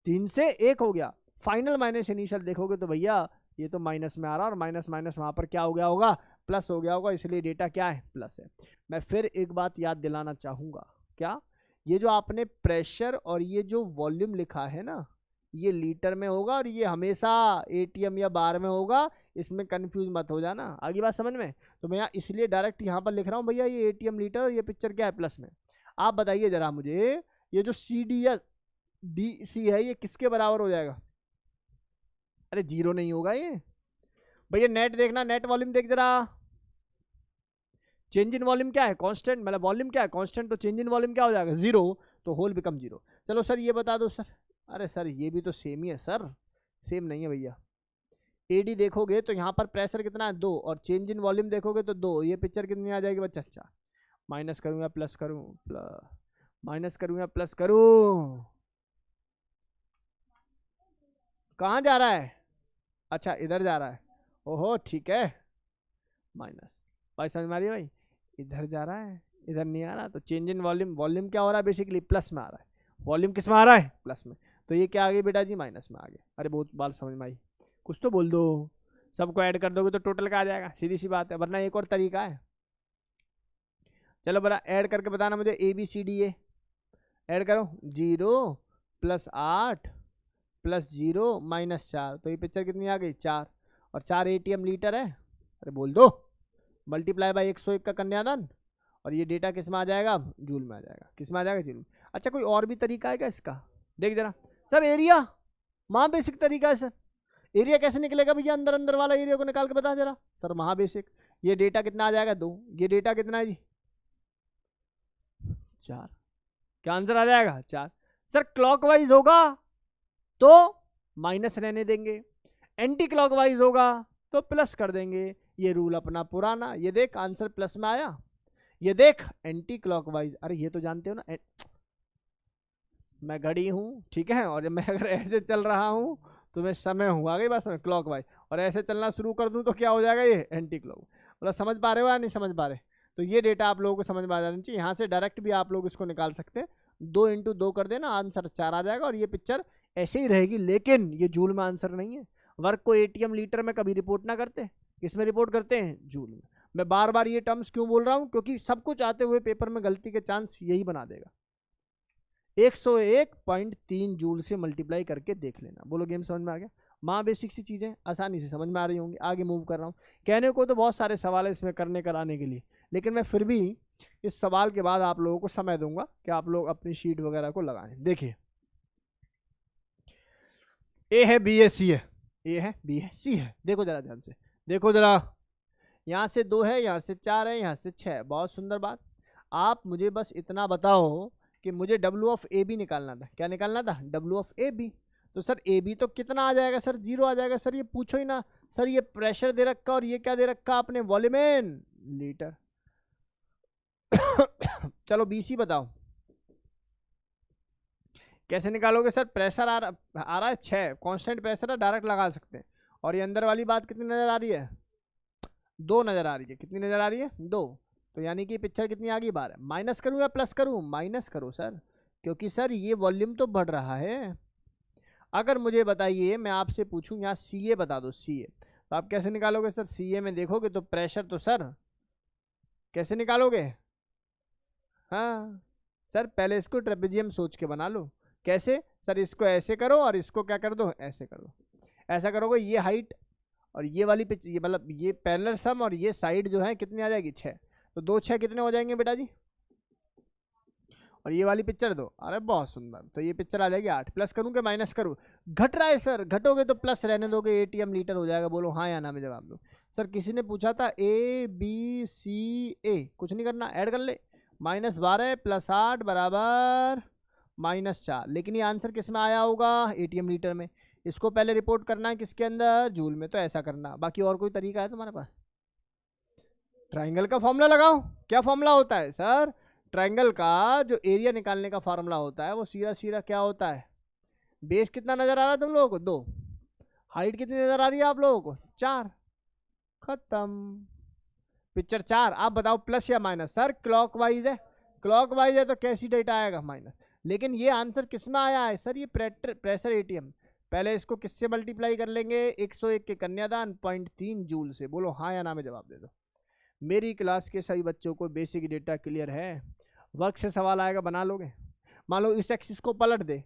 3 से 1 हो गया। फाइनल माइनस इनिशियल देखोगे तो भैया ये तो माइनस में आ रहा है, और माइनस माइनस वहां पर क्या हो गया होगा, प्लस हो गया होगा, इसलिए डेटा क्या है, प्लस है। मैं फिर एक बात याद दिलाना चाहूंगा, क्या, ये जो आपने प्रेशर और ये जो वॉल्यूम लिखा है ना, ये लीटर में होगा और ये हमेशा एटीएम या बार में होगा, इसमें कंफ्यूज मत हो जाना। आगे बात समझ में? तो मैं यहाँ इसलिए डायरेक्ट यहाँ पर लिख रहा हूँ भैया ये एटीएम लीटर और ये पिक्चर क्या है प्लस में। आप बताइए जरा मुझे, ये जो सी डी या डी सी है ये किसके बराबर हो जाएगा? अरे जीरो नहीं होगा ये भैया। नेट देखना, नेट वॉल्यूम देख जरा। चेंज इन वॉल्यूम क्या है? कांस्टेंट, मतलब वॉल्यूम क्या है? कांस्टेंट। तो चेंज इन वॉल्यूम क्या हो जाएगा? जीरो। तो होल बिकम जीरो। चलो सर ये बता दो सर। अरे सर ये भी तो सेम ही है सर। सेम नहीं है भैया। एडी देखोगे तो यहाँ पर प्रेशर कितना है? 2, और चेंज इन वॉल्यूम देखोगे तो 2। ये पिक्चर कितनी आ जाएगी बच्चा? अच्छा, माइनस करूँ या प्लस करूँ? माइनस करूँ या प्लस करूँ? कहाँ जा रहा है? अच्छा इधर जा रहा है। ओहो ठीक है, माइनस। भाई समझ में आ रही है भाई? इधर जा रहा है, इधर नहीं आ रहा। तो चेंज इन वॉल्यूम, वॉल्यूम क्या हो रहा है बेसिकली? प्लस में आ रहा है। वॉल्यूम किस में आ रहा है? प्लस में। तो ये क्या आ गई बेटा जी? माइनस में आ गया। अरे बहुत बात समझ में आई। कुछ तो बोल दो। सबको ऐड कर दोगे तो टोटल का आ जाएगा, सीधी सी बात है। वरना एक और तरीका है। चलो बड़ा ऐड करके बताना मुझे। A B C D A add करो। 0 + 8 + 0 -4। तो ये पिक्चर कितनी आ गई? 4। और 4 एटीएम लीटर है। अरे बोल दो। मल्टीप्लाई बाय 101 का कन्यादान। और ये डेटा किस में आ जाएगा? जूल में आ जाएगा। किस में आ जाएगा? जूल में। अच्छा कोई और भी तरीका है क्या इसका? देख जरा सर। एरिया महा बेसिक तरीका है सर। एरिया कैसे निकलेगा भैया? अंदर अंदर वाला एरिया को निकाल के बता जरा सर। महा बेसिक। ये डेटा कितना आ जाएगा? 2। ये डेटा कितना है जी? 4। क्या आंसर आ जाएगा? 4। सर क्लॉकवाइज होगा तो माइनस रहने देंगे, एंटी क्लॉकवाइज होगा तो प्लस कर देंगे। ये रूल अपना पुराना। ये देख आंसर प्लस में आया। ये देख एंटी क्लॉकवाइज। अरे ये तो जानते हो ना, मैं घड़ी हूं ठीक है, और मैं अगर ऐसे चल रहा हूं तो मैं समय हूँ। आ गई बात समझ? क्लॉकवाइज। और ऐसे चलना शुरू कर दूं तो क्या हो जाएगा? ये एंटी क्लॉक। मतलब समझ पा रहे हो या नहीं समझ पा रहे? तो ये डेटा आप लोगों को समझ में आ जाना चाहिए। यहाँ से डायरेक्ट भी आप लोग इसको निकाल सकते हैं। 2 × 2 कर देना, आंसर 4 आ जाएगा। और ये पिक्चर ऐसे ही रहेगी। लेकिन ये जूल में आंसर नहीं है। वर्क को एटीएम लीटर में कभी रिपोर्ट ना करते। किसमें रिपोर्ट करते हैं? जूल में। मैं बार बार ये टर्म्स क्यों बोल रहा हूँ? क्योंकि सब कुछ आते हुए पेपर में गलती के चांस यही बना देगा। 101.3 जूल से मल्टीप्लाई करके देख लेना। बोलो गेम समझ में आ गया? माँ बेसिक सी चीज़ें आसानी से समझ में आ रही होंगी। आगे मूव कर रहा हूँ। कहने को तो बहुत सारे सवाल है इसमें करने कराने के लिए, लेकिन मैं फिर भी इस सवाल के बाद आप लोगों को समय दूंगा कि आप लोग अपनी शीट वगैरह को लगाएं। देखिए ए है, बी है, सी है। ए है, बी है, सी है। देखो जरा ध्यान से, देखो जरा। यहाँ से 2 है, यहाँ से 4 है, यहाँ से 6 है। बहुत सुंदर बात। आप मुझे बस इतना बताओ कि मुझे W ऑफ ए बी निकालना था। क्या निकालना था? W of A B. तो सर ए बी तो कितना आ जाएगा सर? 0 आ जाएगा सर। ये पूछो ही ना सर। ये प्रेशर दे रखा और ये क्या दे रखा आपने? वॉल्यूमेन लीटर। चलो BC बताओ कैसे निकालोगे सर? प्रेशर आ रहा है 6, कांस्टेंट प्रेशर है, डायरेक्ट लगा सकते हैं। और ये अंदर वाली बात कितनी नजर आ रही है? 2 नजर आ रही है। कितनी नजर आ रही है? 2। तो यानी कि पिक्चर कितनी आ गई? 12। माइनस करूँ या प्लस करूँ? माइनस करो सर, क्योंकि सर ये वॉल्यूम तो बढ़ रहा है। अगर मुझे बताइए, मैं आपसे पूछूं यहाँ CA बता दो। CA तो आप कैसे निकालोगे सर? CA में देखोगे तो प्रेशर तो सर कैसे निकालोगे? हाँ सर पहले इसको ट्रेपेजियम सोच के बना लो। कैसे सर? इसको ऐसे करो और इसको क्या कर दो? ऐसे कर दो। ऐसा करोगे ये हाइट और ये वाली पिच, ये मतलब ये पैरेलल सम और ये साइड जो है कितनी आ जाएगी? 6। तो 2 6 कितने हो जाएंगे बेटा जी? और ये वाली पिक्चर दो। अरे बहुत सुंदर। तो ये पिक्चर आ जाएगी 8। प्लस करूँ कि माइनस करूँ? घट रहा है सर। घटोगे तो प्लस रहने दोगे, एटीएम लीटर हो जाएगा। बोलो हाँ या ना में जवाब दो। सर किसी ने पूछा था ABCA, कुछ नहीं करना, ऐड कर ले। -12 + 8 बराबर -4। लेकिन ये आंसर किस में आया होगा? एटीएम लीटर में। इसको पहले रिपोर्ट करना है किसके अंदर? जूल में। तो ऐसा करना। बाकी और कोई तरीका है तुम्हारे पास? ट्राइंगल का फॉर्मूला लगाओ। क्या फॉर्मूला होता है सर? ट्राइंगल का जो एरिया निकालने का फार्मूला होता है वो सीधा सीधा क्या होता है? बेस कितना नजर आ रहा है तुम लोगों को? 2। हाइट कितनी नजर आ रही है आप लोगों को? 4। खत्म। पिक्चर 4। आप बताओ प्लस या माइनस? सर क्लॉकवाइज है। क्लॉकवाइज है तो कैसी डेटा आएगा? माइनस। लेकिन ये आंसर किस में आया है सर? ये प्रेशर एटीएम। पहले इसको किससे मल्टीप्लाई कर लेंगे? 101 के कन्यादान 0.3 जूल से। बोलो हाँ या ना में जवाब दे दो। मेरी क्लास के सभी बच्चों को बेसिक डेटा क्लियर है? वर्क से सवाल आएगा, बना लोगे? मान लो इस एक्सिस को पलट दे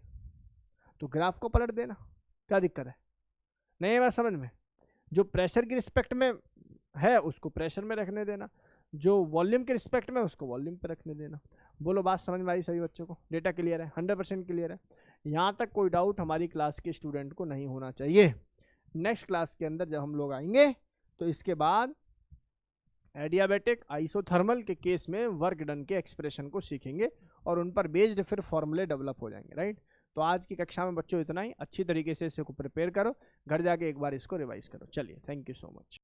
तो ग्राफ को पलट देना, क्या दिक्कत है? नहीं बात समझ में? जो प्रेशर की रिस्पेक्ट में है उसको प्रेशर में रखने देना, जो वॉल्यूम के रिस्पेक्ट में उसको वॉल्यूम पे रखने देना। बोलो बात समझ में आई सभी बच्चों को? डेटा क्लियर है? 100% क्लियर है? यहाँ तक कोई डाउट हमारी क्लास के स्टूडेंट को नहीं होना चाहिए। नेक्स्ट क्लास के अंदर जब हम लोग आएंगे तो इसके बाद एडियाबैटिक आइसोथर्मल के केस में वर्क डन के एक्सप्रेशन को सीखेंगे और उन पर बेस्ड फिर फॉर्मूले डेवलप हो जाएंगे, राइट। तो आज की कक्षा में बच्चों इतना ही। अच्छी तरीके से इसे को प्रिपेयर करो, घर जाके एक बार इसको रिवाइज करो। चलिए, थैंक यू सो मच।